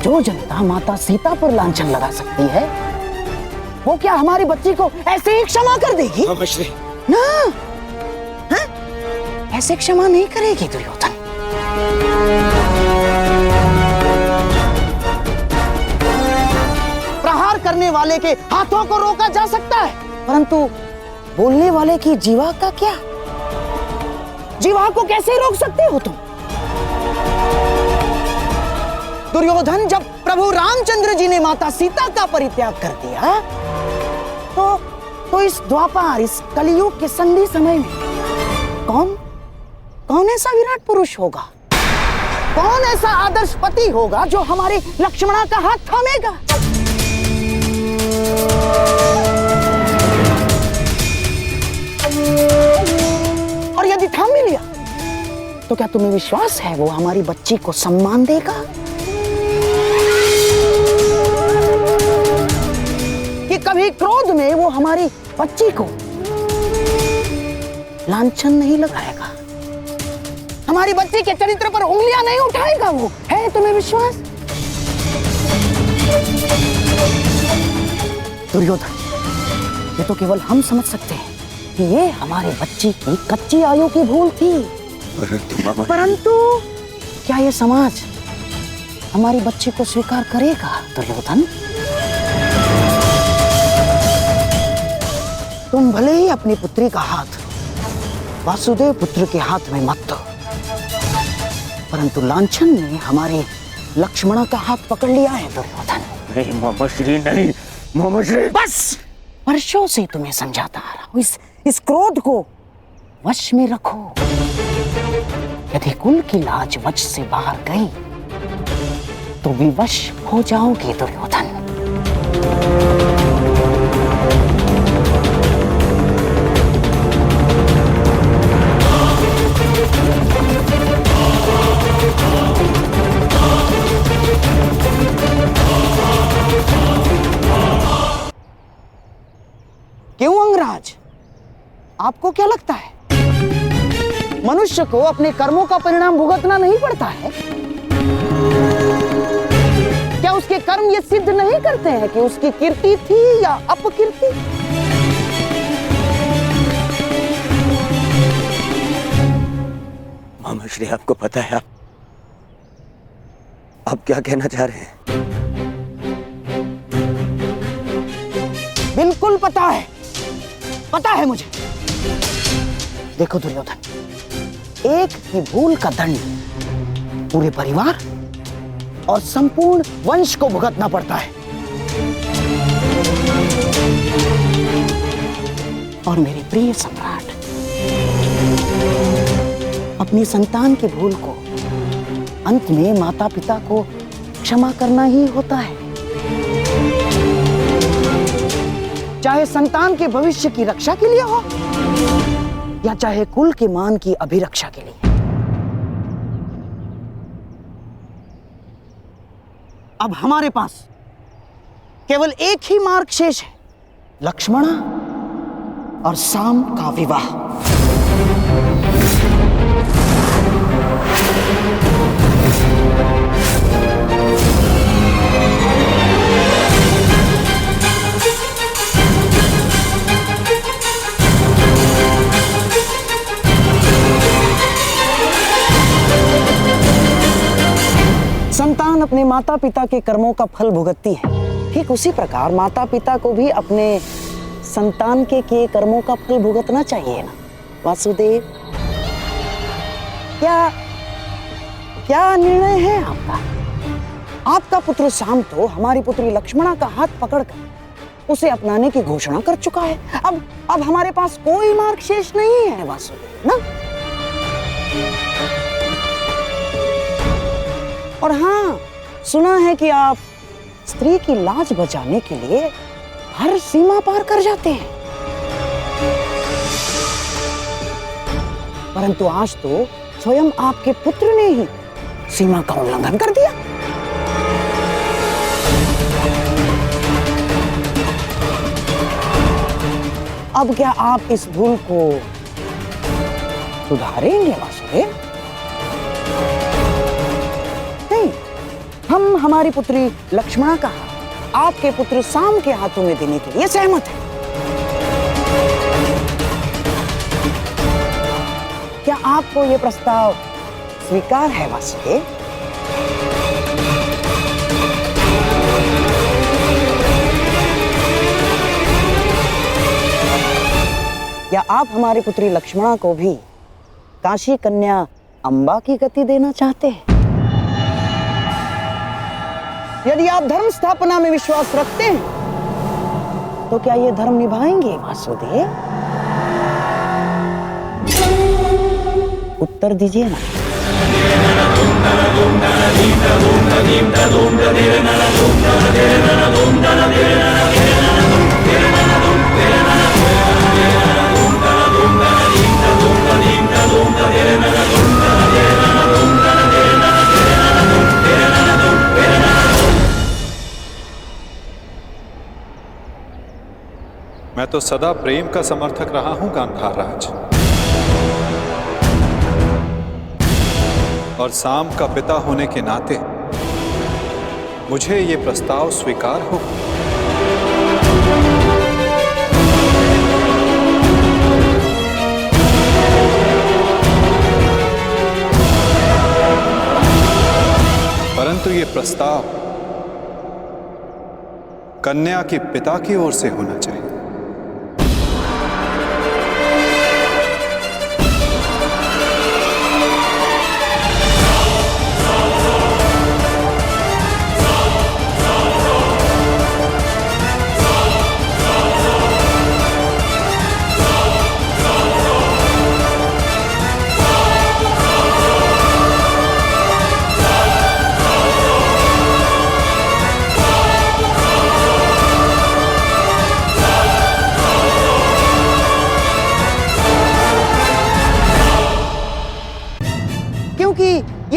जो जनता माता सीता पर लांछन लगा सकती है, वो क्या हमारी बच्ची को ऐसे ही क्षमा कर देगी? ना, हा? ऐसे क्षमा नहीं करेगी दुर्योधन। प्रहार करने वाले के हाथों को रोका जा सकता है, परंतु बोलने वाले की जीवा का क्या? जीवा को कैसे रोक सकते हो तुम? दुर्योधन, जब प्रभु रामचंद्र जी ने माता सीता का परित्याग कर दिया तो इस द्वापर, इस कलियुग के संधि समय में कौन ऐसा विराट पुरुष होगा, कौन ऐसा आदर्श पति होगा जो हमारे लक्ष्मणा का हाथ थामेगा? और यदि थाम भी लिया तो क्या तुम्हें विश्वास है वो हमारी बच्ची को सम्मान देगा? कि कभी क्रोध में वो हमारी बच्ची को लांछन नहीं लगाएगा, हमारी बच्ची के चरित्र पर उंगलियां नहीं उठाएगा? वो है तुम्हें विश्वास? दुर्योधन, ये तो केवल हम समझ सकते हैं कि ये हमारी बच्ची की कच्ची आयु की भूल थी, परंतु क्या ये समाज हमारी बच्ची को स्वीकार करेगा दुर्योधन? तुम भले ही अपनी पुत्री का हाथ वासुदेव पुत्र के हाथ में मत दो, परंतु लांछन ने हमारे लक्ष्मणा का हाथ पकड़ लिया है दुर्योधन। नहीं मामाश्री, नहीं मामाश्री। बस वर्षों से तुम्हें समझाता आ रहा हूं, इस क्रोध को वश में रखो। यदि कुल की लाज वश से बाहर गई तो विवश हो जाओगे दुर्योधन। क्यों अंगराज, आपको क्या लगता है मनुष्य को अपने कर्मों का परिणाम भुगतना नहीं पड़ता है? क्या उसके कर्म ये सिद्ध नहीं करते हैं कि उसकी कीर्ति थी या अपकीर्ति? मामाश्री, आपको पता है आप क्या कहना चाह रहे हैं? बिल्कुल पता है मुझे। देखो दुर्योधन, एक की भूल का दंड पूरे परिवार और संपूर्ण वंश को भुगतना पड़ता है। और मेरे प्रिय सम्राट, अपनी संतान की भूल को अंत में माता पिता को क्षमा करना ही होता है, चाहे संतान के भविष्य की रक्षा के लिए हो या चाहे कुल के मान की अभिरक्षा के लिए। अब हमारे पास केवल एक ही मार्ग शेष है, लक्ष्मणा और साम का विवाह। संतान अपने माता पिता के कर्मों का फल भुगतती है, ठीक उसी प्रकार माता पिता को भी अपने संतान के किए कर्मों का फल भुगतना चाहिए ना वासुदेव? क्या निर्णय है आपका? आपका पुत्र साम तो हमारी पुत्री लक्ष्मणा का हाथ पकड़कर उसे अपनाने की घोषणा कर चुका है। अब हमारे पास कोई मार्ग शेष नहीं है वासुदेव ना। और हाँ, सुना है कि आप स्त्री की लाज बचाने के लिए हर सीमा पार कर जाते हैं, परंतु आज तो स्वयं आपके पुत्र ने ही सीमा का उल्लंघन कर दिया। अब क्या आप इस भूल को सुधारेंगे वासुदेव? हम हमारी पुत्री लक्ष्मणा का आपके पुत्र साम के हाथों में देने के लिए सहमत हैं। क्या आपको यह प्रस्ताव स्वीकार है वासुदेव? या आप हमारी पुत्री लक्ष्मणा को भी काशी कन्या अंबा की गति देना चाहते हैं? यदि आप धर्म स्थापना में विश्वास रखते हैं तो क्या ये धर्म निभाएंगे वासुदेव? उत्तर दीजिए ना। मैं तो सदा प्रेम का समर्थक रहा हूं गांधार राज, और साम का पिता होने के नाते मुझे ये प्रस्ताव स्वीकार हो। परंतु ये प्रस्ताव कन्या के पिता की ओर से होना चाहिए।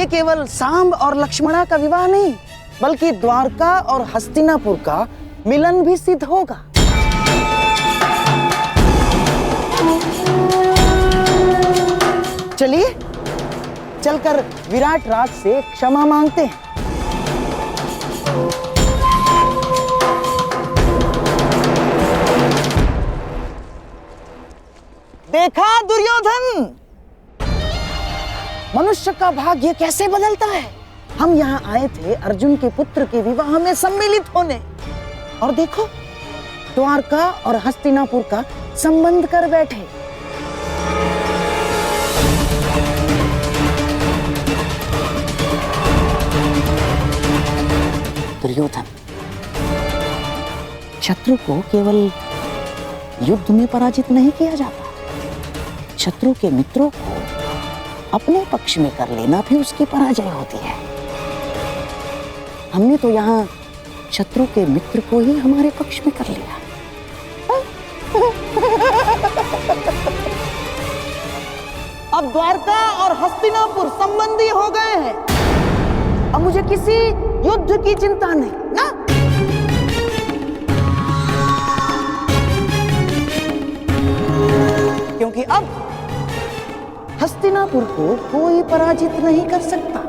ये केवल सांब और लक्ष्मणा का विवाह नहीं, बल्कि द्वारका और हस्तिनापुर का मिलन भी सिद्ध होगा। चलिए चलकर विराट राज से क्षमा मांगते हैं। देखा दुर्योधन, मनुष्य का भाग्य कैसे बदलता है। हम यहाँ आए थे अर्जुन के पुत्र के विवाह में सम्मिलित होने, और देखो द्वारका और हस्तिनापुर का संबंध कर बैठे। दुर्योधन, शत्रु को केवल युद्ध में पराजित नहीं किया जाता, शत्रु के मित्रों को अपने पक्ष में कर लेना भी उसकी पराजय होती है। हमने तो यहाँ शत्रु के मित्र को ही हमारे पक्ष में कर लिया। अब द्वारका और हस्तिनापुर संबंधी हो गए हैं। अब मुझे किसी युद्ध की चिंता नहीं ना। क्योंकि अब हस्तिनापुर को कोई पराजित नहीं कर सकता।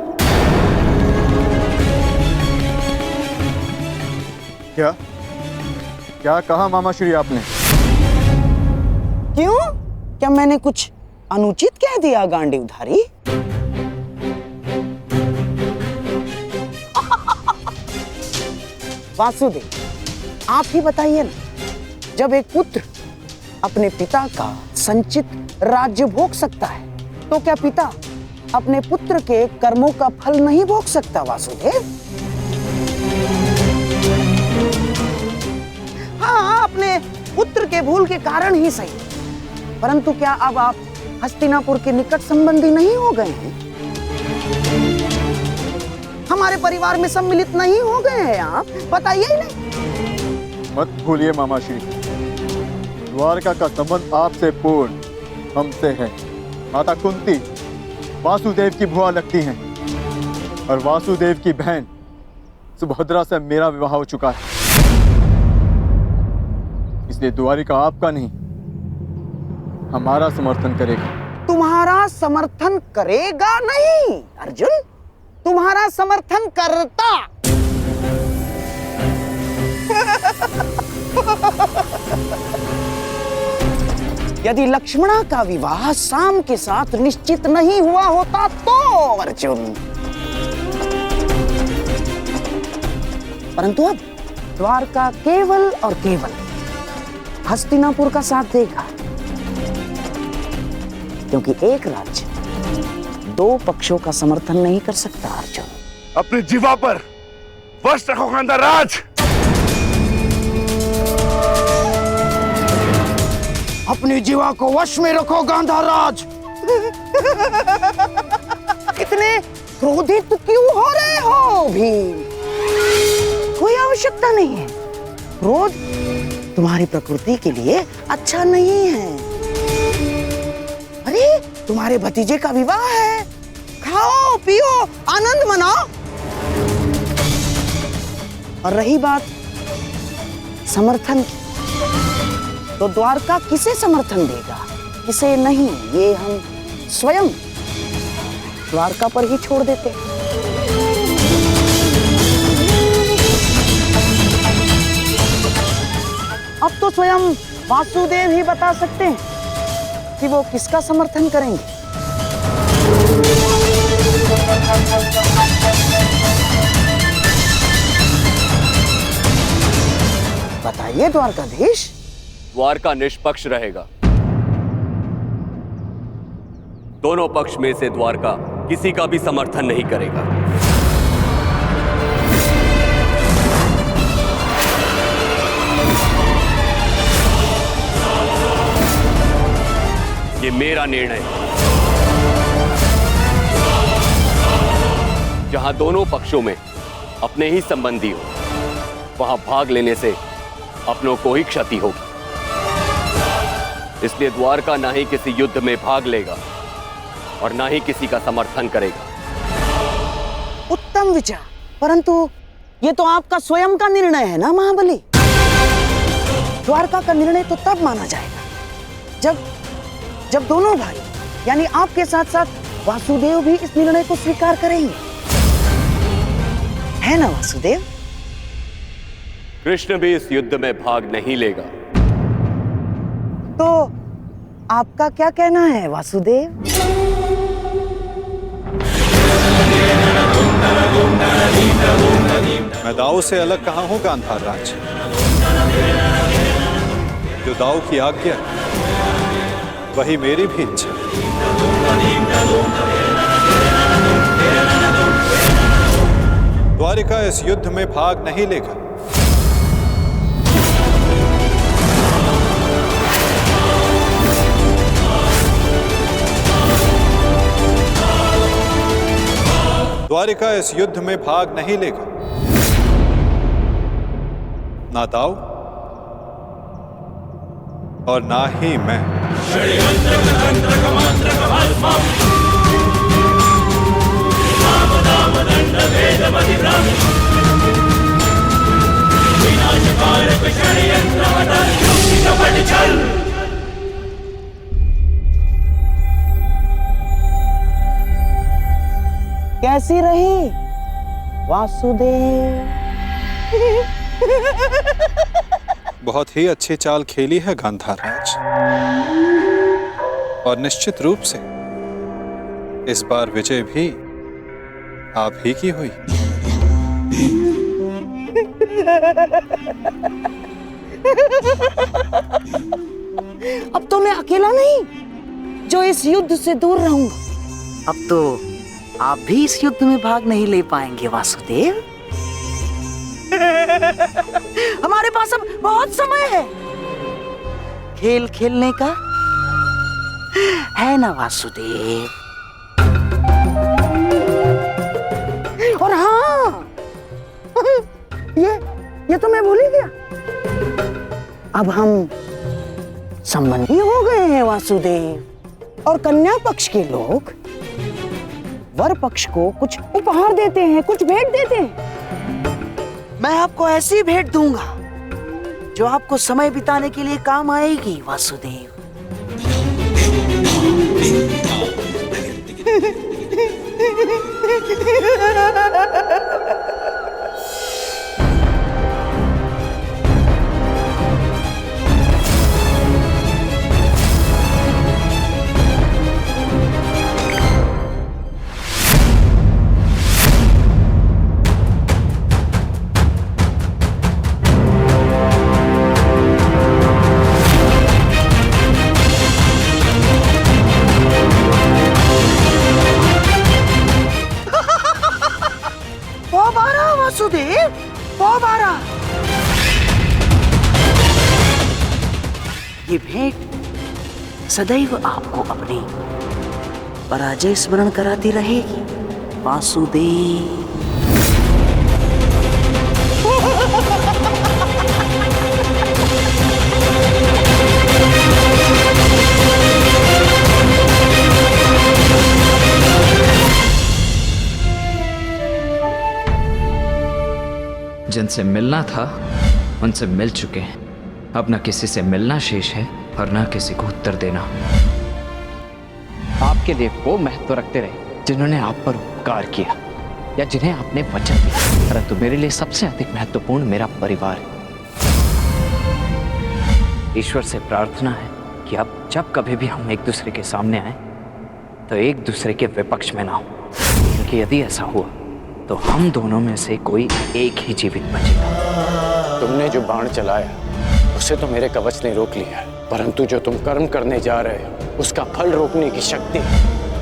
क्या क्या कहा मामा श्री आपने? क्यों? क्या मैंने कुछ अनुचित कह दिया गांडीवधारी? वासुदेव, आप ही बताइए ना, जब एक पुत्र अपने पिता का संचित राज्य भोग सकता है, तो क्या पिता अपने पुत्र के कर्मों का फल नहीं भोग सकता? वासुदेव, हाँ, अपने पुत्र के भूल के कारण ही सही, परंतु क्या अब आप हस्तिनापुर के निकट संबंधी नहीं हो गए हैं? हमारे परिवार में सम्मिलित नहीं हो गए हैं आप? बताइए ही नहीं। मत भूलिए मामा श्री, द्वारका का संबंध आपसे पूर्ण हमसे है। माता कुंती वासुदेव की बुआ लगती हैं, और वासुदेव की बहन सुभद्रा से मेरा विवाह हो चुका है। इसलिए द्वारिका आपका नहीं, हमारा समर्थन करेगा। तुम्हारा समर्थन करेगा नहीं अर्जुन, तुम्हारा समर्थन करता। यदि लक्ष्मणा का विवाह सांब के साथ निश्चित नहीं हुआ होता तो अर्जुन, परंतु अब द्वारका केवल और केवल हस्तिनापुर का साथ देगा, क्योंकि एक राज्य दो पक्षों का समर्थन नहीं कर सकता। अर्जुन, अपनी जीवा पर वश रखो गांधाराज। अपनी जीवा को वश में रखो गांधाराज। इतने क्रोधित क्यों हो रहे हो भीम? कोई आवश्यकता नहीं है। क्रोध तुम्हारी प्रकृति के लिए अच्छा नहीं है। अरे, तुम्हारे भतीजे का विवाह है, खाओ पियो आनंद मनाओ। और रही बात समर्थन की, तो द्वारका किसे समर्थन देगा, किसे नहीं, ये हम स्वयं द्वारका पर ही छोड़ देते हैं। अब तो स्वयं वासुदेव ही बता सकते हैं कि वो किसका समर्थन करेंगे। बताइए द्वारकाधीश। द्वारका निष्पक्ष रहेगा। दोनों पक्ष में से द्वारका किसी का भी समर्थन नहीं करेगा। ये मेरा निर्णय है। जहां दोनों पक्षों में अपने ही संबंधी हो, वहां भाग लेने से अपनों को ही क्षति होगी। इसलिए द्वारका ना ही किसी युद्ध में भाग लेगा और ना ही किसी का समर्थन करेगा। उत्तम विचार, परंतु ये तो आपका स्वयं का निर्णय है ना महाबली। द्वारका का निर्णय तो तब माना जाएगा जब दोनों भाई यानी आपके साथ साथ वासुदेव भी इस निर्णय को स्वीकार करेंगे, है ना वासुदेव? कृष्ण भी इस युद्ध में भाग नहीं लेगा। तो आपका क्या कहना है वासुदेव? मैं दाऊ से अलग कहाँ हूँ गांधार राज। जो दाऊ की आज्ञा वही मेरी भी इच्छा। द्वारिका इस युद्ध में भाग नहीं लेगा। द्वारिका इस युद्ध में भाग नहीं लेगा। ना दाऊ और ना ही मैं। कैसी रही वासुदेव? बहुत ही अच्छी चाल खेली है गांधार राज, और निश्चित रूप से इस बार विजय भी आप ही की हुई। अब तो मैं अकेला नहीं जो इस युद्ध से दूर रहूंगा। अब तो आप भी इस युद्ध में भाग नहीं ले पाएंगे वासुदेव। हमारे पास अब बहुत समय है खेल खेलने का, है ना वासुदेव? और हाँ, ये तो मैं भूल ही गया। अब हम संबंधी हो गए हैं वासुदेव, और कन्या पक्ष के लोग वर पक्ष को कुछ उपहार देते हैं, कुछ भेंट देते हैं। मैं आपको ऐसी भेंट दूंगा जो आपको समय बिताने के लिए काम आएगी वासुदेव। वासुदेव, ये भेंट सदैव आपको अपनी पराजय स्मरण कराती रहेगी वासुदेव। जिनसे मिलना था उनसे मिल चुके हैं। अब न किसी से मिलना शेष है और न किसी को उत्तर देना। आपके लिए वो महत्व रखते रहे जिन्होंने आप पर उपकार किया या जिन्हें आपने वचन दिया, परंतु मेरे लिए सबसे अधिक महत्वपूर्ण मेरा परिवार है। ईश्वर से प्रार्थना है कि अब जब कभी भी हम एक दूसरे के सामने आए तो एक दूसरे के विपक्ष में ना हो, क्योंकि यदि ऐसा हुआ तो हम दोनों में से कोई एक ही जीवित बचेगा। तुमने जो बाण चलाया उसे तो मेरे कवच ने रोक लिया है, परंतु जो तुम कर्म करने जा रहे हो उसका फल रोकने की शक्ति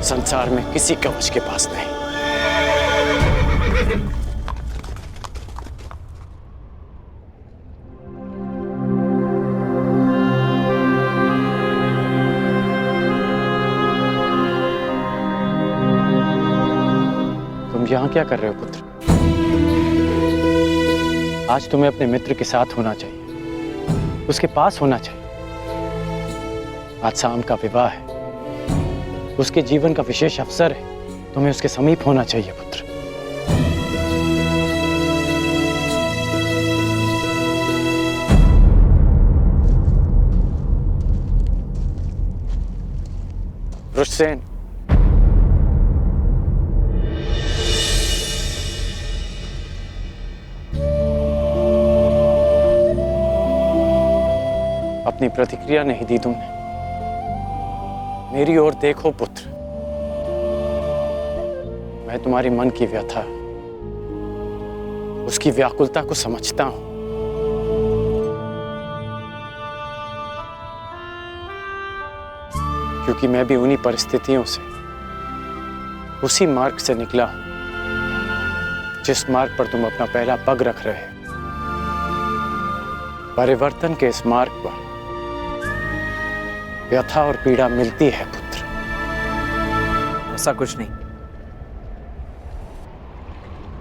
संसार में किसी कवच के पास नहीं। तुम यहाँ क्या कर रहे हो पुत्र? आज तुम्हें अपने मित्र के साथ होना चाहिए, उसके पास होना चाहिए। आज शाम का विवाह है, उसके जीवन का विशेष अवसर है, तुम्हें उसके समीप होना चाहिए पुत्र। रुस्तम, अपनी प्रतिक्रिया नहीं दी तुमने। मेरी ओर देखो पुत्र, मैं तुम्हारी मन की व्यथा, उसकी व्याकुलता को समझता हूं। क्योंकि मैं भी उन्हीं परिस्थितियों से, उसी मार्ग से निकला हूं जिस मार्ग पर तुम अपना पहला पग रख रहे हो। परिवर्तन के इस मार्ग पर व्यथा और पीड़ा मिलती है पुत्र। ऐसा कुछ नहीं,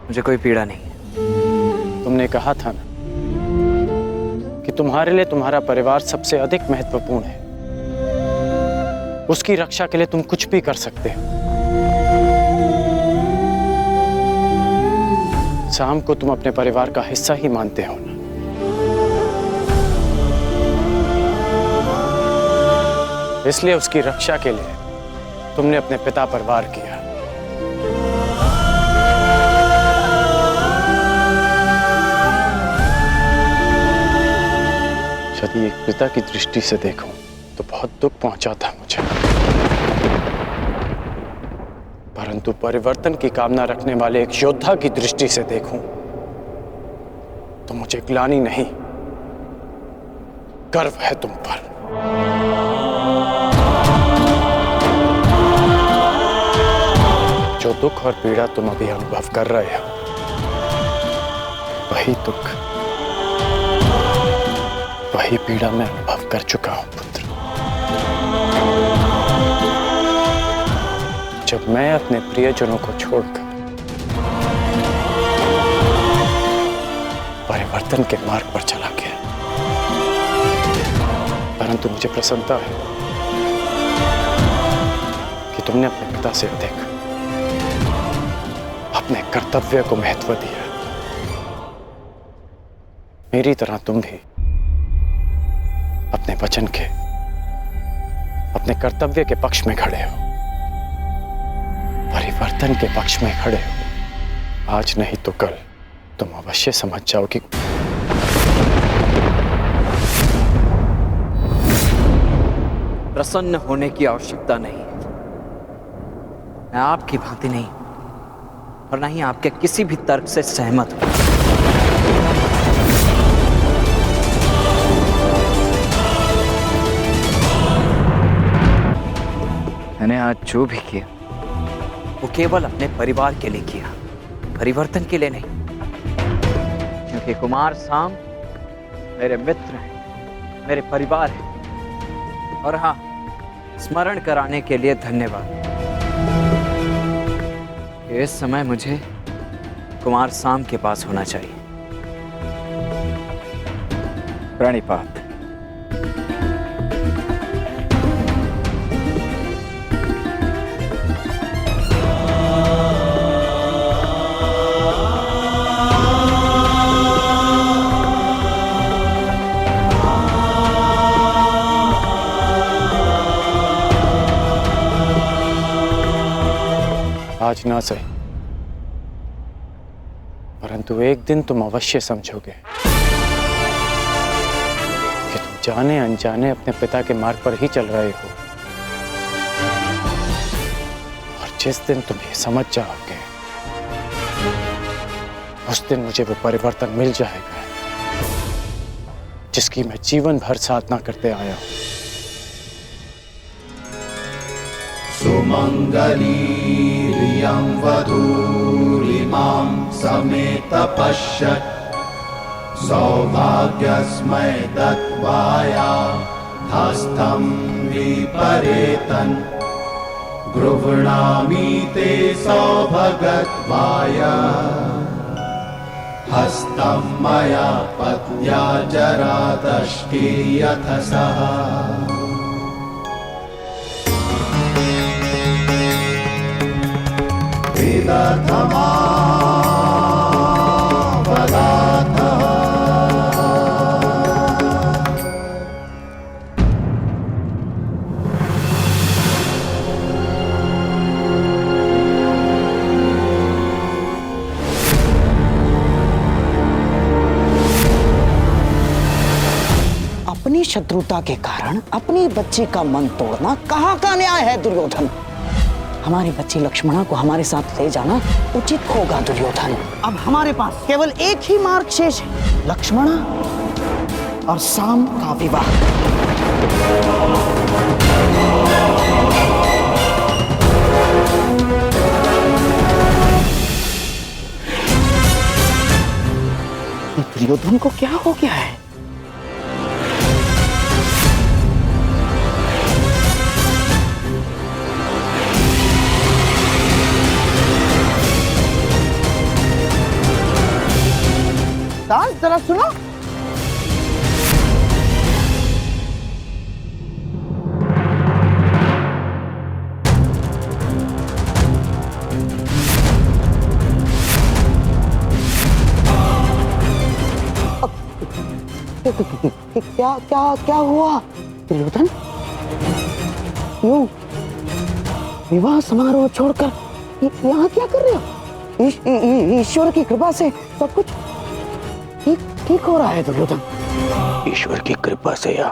मुझे कोई पीड़ा नहीं। तुमने कहा था ना कि तुम्हारे लिए तुम्हारा परिवार सबसे अधिक महत्वपूर्ण है। उसकी रक्षा के लिए तुम कुछ भी कर सकते हो। शाम को तुम अपने परिवार का हिस्सा ही मानते हो ना। इसलिए उसकी रक्षा के लिए तुमने अपने पिता पर वार किया। यदि एक पिता की दृष्टि से देखूं तो बहुत दुख पहुंचा था मुझे, परंतु परिवर्तन की कामना रखने वाले एक योद्धा की दृष्टि से देखूं तो मुझे ग्लानि नहीं, गर्व है तुम पर। जो दुख और पीड़ा तुम अभी अनुभव कर रहे हो, वही दुख, वही पीड़ा मैं अनुभव कर चुका हूं पुत्र। जब मैं अपने प्रियजनों को छोड़कर परिवर्तन के मार्ग पर चला गया, परंतु मुझे प्रसन्नता है कि तुमने अपने पिता से अधिक अपने कर्तव्य को महत्व दिया। मेरी तरह तुम भी अपने वचन के, अपने कर्तव्य के पक्ष में खड़े हो, परिवर्तन के पक्ष में खड़े हो। आज नहीं तो कल तुम अवश्य समझ जाओगे। प्रसन्न होने की आवश्यकता नहीं। मैं आपकी भांति नहीं और ना ही आपके किसी भी तर्क से सहमत हूं। मैंने आज जो भी किया वो केवल अपने परिवार के लिए किया, परिवर्तन के लिए नहीं। क्योंकि कुमार साम मेरे मित्र हैं, मेरे परिवार हैं। और हाँ, स्मरण कराने के लिए धन्यवाद। इस समय मुझे कुमार साम के पास होना चाहिए। प्रणिपात। आज ना सही, परंतु एक दिन तुम अवश्य समझोगे कि तुम जाने अनजाने अपने पिता के मार्ग पर ही चल रहे हो। और जिस दिन तुम ये समझ जाओगे, उस दिन मुझे वो परिवर्तन मिल जाएगा जिसकी मैं जीवन भर साधना करते आया हूं। सुमंगलीरियं वधूरिमां समेत पश्यत् सौभाग्यस्मै दत्वाया हस्तं विपरेतन् गृह्णामि ते सौभगत्वाय हस्तं मया पत्या जरादष्टिर्यथ सः शत्रुता के कारण अपनी बच्ची का मन तोड़ना कहाँ का न्याय है दुर्योधन? हमारी बच्ची लक्ष्मणा को हमारे साथ ले जाना उचित होगा दुर्योधन। अब हमारे पास केवल एक ही मार्ग शेष है, लक्ष्मणा और साम का विवाह। दुर्योधन को क्या हो गया है? दास जरा सुनो। क्या क्या क्या हुआ दुर्योधन? यूं विवाह समारोह छोड़कर यहाँ क्या कर रहे हो? ईश्वर की कृपा से सब कुछ ठीक हो रहा है दुर्योधन। ईश्वर की कृपा से या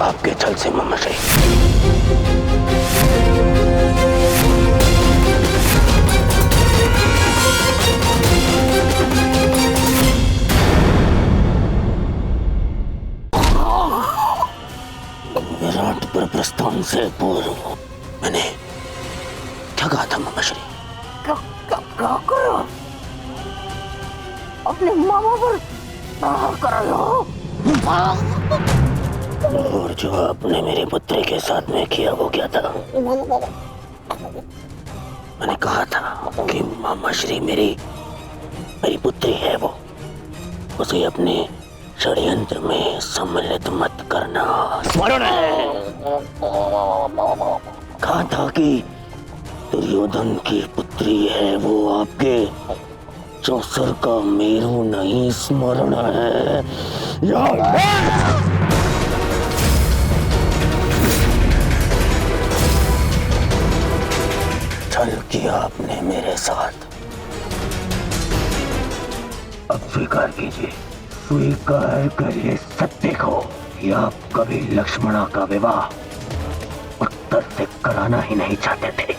आपके छल से ममश्री। विराट पर प्रस्थान से पूर्व मैंने क्या कहा था ममश्री? क्या करो? अपने मामा पर कर रहे हो? और जो आपने मेरी पुत्री के साथ में किया वो क्या था? मैंने कहा था कि मामाश्री मेरी पुत्री है, वो उसे अपने षड्यंत्र में सम्मिलित मत करना। स्मरण है कहा था कि दुर्योधन की पुत्री है वो आपके चौसर का मेरू नहीं, स्मरण है? छल किया आपने मेरे साथ, अब स्वीकार कीजिए, स्वीकार करिए सत्य को कि आप कभी लक्ष्मणा का विवाह उत्तर से कराना ही नहीं चाहते थे।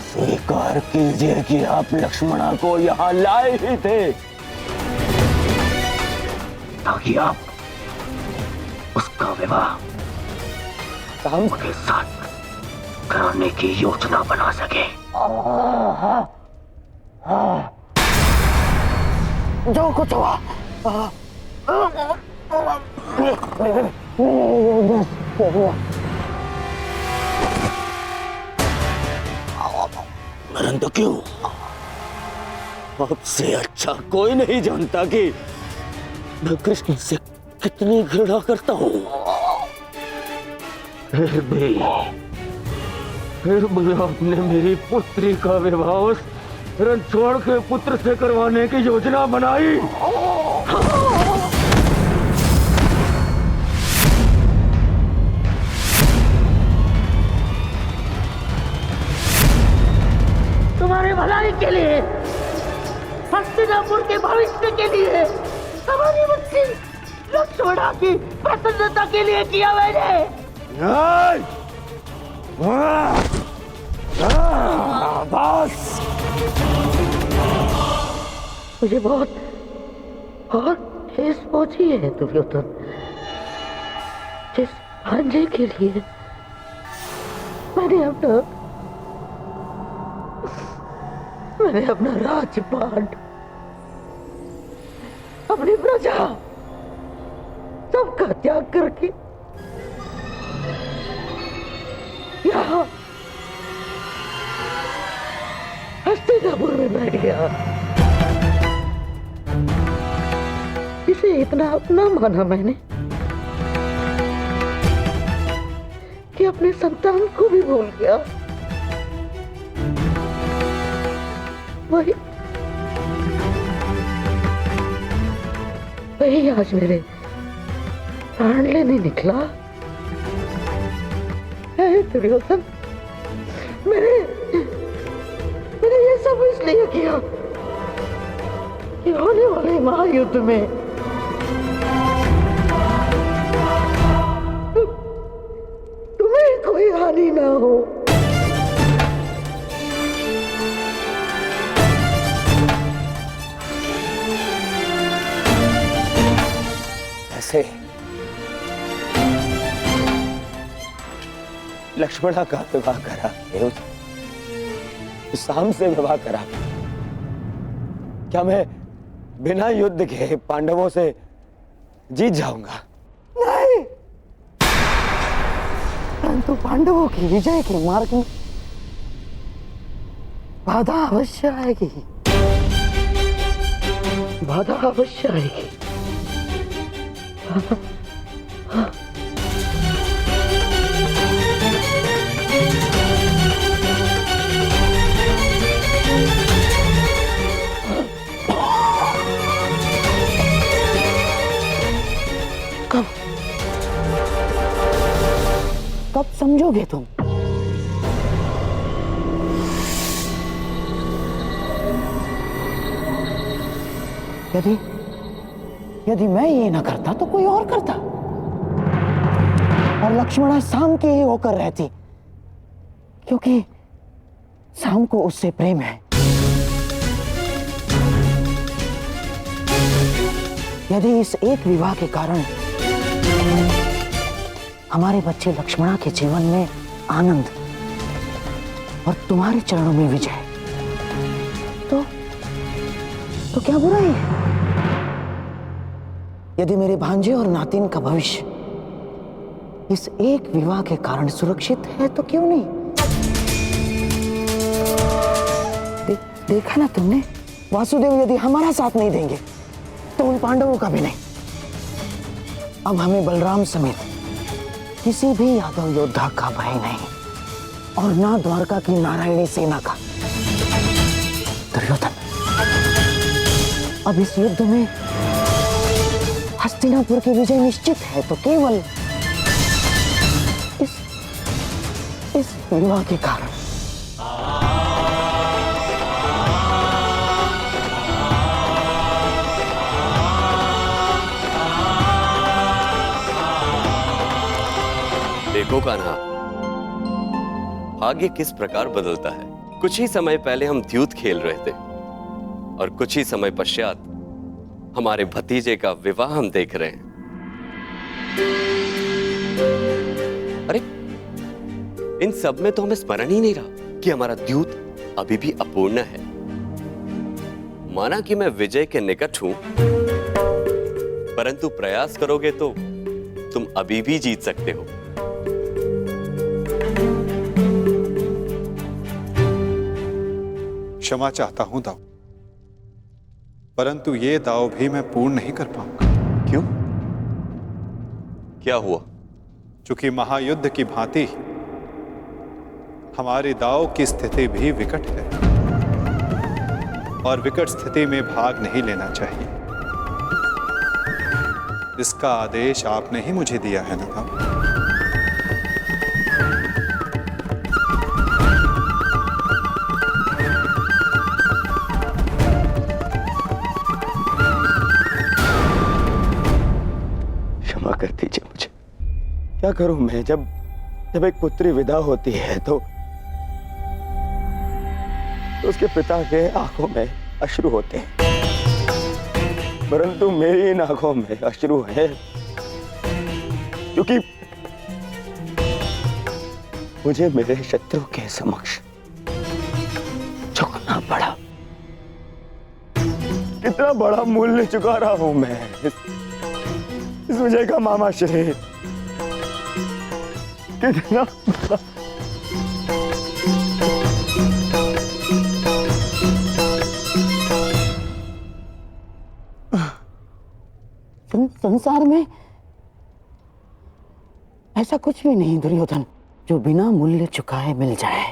स्वीकार कीजिए कि आप लक्ष्मणा को यहाँ लाए ही थे ताकि आप उसका विवाह राम के साथ कराने की योजना बना सके। जो कुछ हुआ मरण तो क्यों? आपसे अच्छा कोई नहीं जानता कि मैं कृष्ण से कितनी घृणा करता हूँ। फिर भी आपने मेरी पुत्री का विवाह उस रणछोड़ के पुत्र से करवाने की योजना बनाई। तुम्हारे भलाई के लिए, हस्तिनापुर के भविष्य के लिए, हमारी बच्ची लक्ष्मणा की प्रसन्नता के लिए किया मैंने। बस मुझे बहुत ठेस पहुंची है दुर्योधन। जिस भांजे के लिए मैंने अपना राजपाट, अपनी प्रजा सबका त्याग करके यहाँ हस्तिनापुर में बैठ गया, इसे इतना अपना माना मैंने कि अपने संतान को भी भूल गया। वही आज मेरे प्राण लेने निकला है दुर्योधन। मेरे ये सब सब इसलिए किया कि होने वाले महायुद्ध में तुम्हें कोई हानि ना हो। ऐसे लक्ष्मणा का विवाह करा, साम से विवाह करा। क्या मैं बिना युद्ध के पांडवों से जीत जाऊंगा? नहीं, परंतु पांडवों की विजय के मार्ग में बाधा अवश्य आएगी, बाधा अवश्य आएगी। कब समझोगे तुम? यदि मैं ये ना करता तो कोई और करता, और लक्ष्मणा साम की ही होकर रहती, क्योंकि साम को उससे प्रेम है। यदि इस एक विवाह के कारण हमारे बच्चे लक्ष्मणा के जीवन में आनंद और तुम्हारे चरणों में विजय, तो क्या बुराई है? यदि मेरे भांजे और नातिन का भविष्य इस एक विवाह के कारण सुरक्षित है तो क्यों नहीं? देखा ना तुमने, वासुदेव यदि हमारा साथ नहीं देंगे तो उन पांडवों का भी नहीं। अब हमें बलराम समेत किसी भी यादव योद्धा का भय नहीं, और ना द्वारका की नारायणी सेना का। दुर्योधन, अब इस युद्ध में हस्तिनापुर की विजय निश्चित है, तो केवल इस विवाह के कारण। देखो कान्हा, भाग्य किस प्रकार बदलता है। कुछ ही समय पहले हम द्यूत खेल रहे थे और कुछ ही समय पश्चात हमारे भतीजे का विवाह हम देख रहे हैं। अरे इन सब में तो हमें स्मरण ही नहीं रहा कि हमारा द्यूत अभी भी अपूर्ण है। माना कि मैं विजय के निकट हूं, परंतु प्रयास करोगे तो तुम अभी भी जीत सकते हो। क्षमा चाहता हूं दाऊ, परंतु ये दाव भी मैं पूर्ण नहीं कर पाऊंगा। क्यों? क्या हुआ? चूंकि महायुद्ध की भांति हमारी दाव की स्थिति भी विकट है, और विकट स्थिति में भाग नहीं लेना चाहिए। इसका आदेश आपने ही मुझे दिया है ना दाऊ? कर दीजिए मुझे। क्या करूं मैं? जब एक पुत्री विदा होती है तो उसके पिता के आंखों में अश्रु होते हैं, परंतु मेरी इन आंखों में अश्रु है क्योंकि मुझे मेरे शत्रु के समक्ष झुकना पड़ा। कितना बड़ा मूल्य चुका रहा हूं मैं इस विजय का, मामा श्री। कितना संसार में ऐसा कुछ भी नहीं दुर्योधन जो बिना मूल्य चुकाए मिल जाए।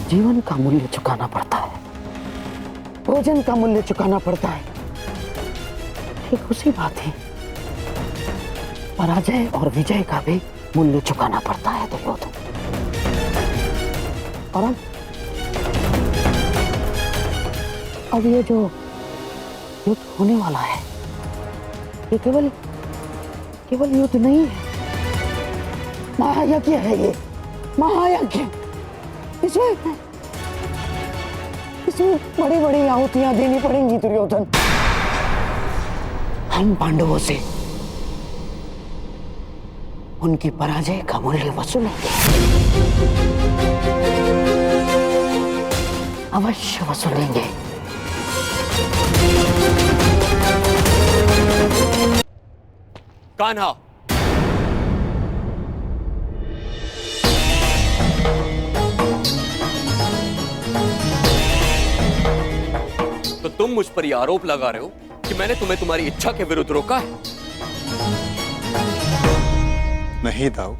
जीवन का मूल्य चुकाना पड़ता है, भोजन का मूल्य चुकाना पड़ता है। ठीक उसी बात है, पराजय और विजय का भी मूल्य चुकाना पड़ता है दुर्योधन। और अब ये जो युद्ध होने वाला है ये केवल युद्ध नहीं है, महायज्ञ है। ये महायज्ञ, इसमें बड़ी बड़ी आहुतियां देनी पड़ेंगी दुर्योधन। हम पांडवों से उनकी पराजय का मूल्य वसूलेंगे, अवश्य वसूलेंगे। कान्हा, तो तुम मुझ पर यह आरोप लगा रहे हो कि मैंने तुम्हें तुम्हारी इच्छा के विरुद्ध रोका है? नहीं दाऊ,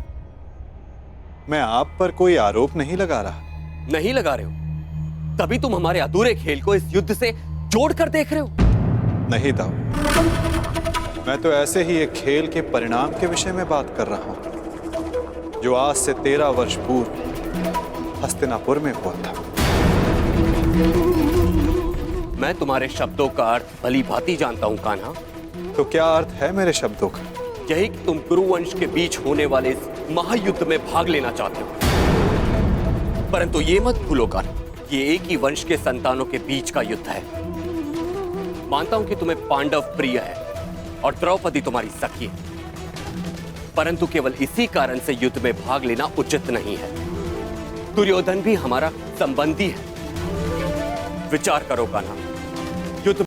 मैं आप पर कोई आरोप नहीं लगा रहा। नहीं लगा रहे हो? तभी तुम हमारे अधूरे खेल को इस युद्ध से जोड़कर देख रहे हो। नहीं दाऊ, मैं तो ऐसे ही एक खेल के परिणाम के विषय में बात कर रहा हूं, जो आज से 13 वर्ष पूर्व हस्तिनापुर में हुआ था। मैं तुम्हारे शब्दों का अर्थ भली भांति जानता हूं कान्हा। तो क्या अर्थ है मेरे शब्दों का? यही कि तुम कुरुवंश के बीच होने वाले इस महायुद्ध में भाग लेना चाहते हो। परंतु ये मत भूलो कान्हा, ये एक ही वंश के संतानों के बीच का युद्ध है। मानता हूं कि तुम्हें पांडव प्रिय है और द्रौपदी तुम्हारी सखी है, परंतु केवल इसी कारण से युद्ध में भाग लेना उचित नहीं है। दुर्योधन भी हमारा संबंधी है। विचार करो कान्हा,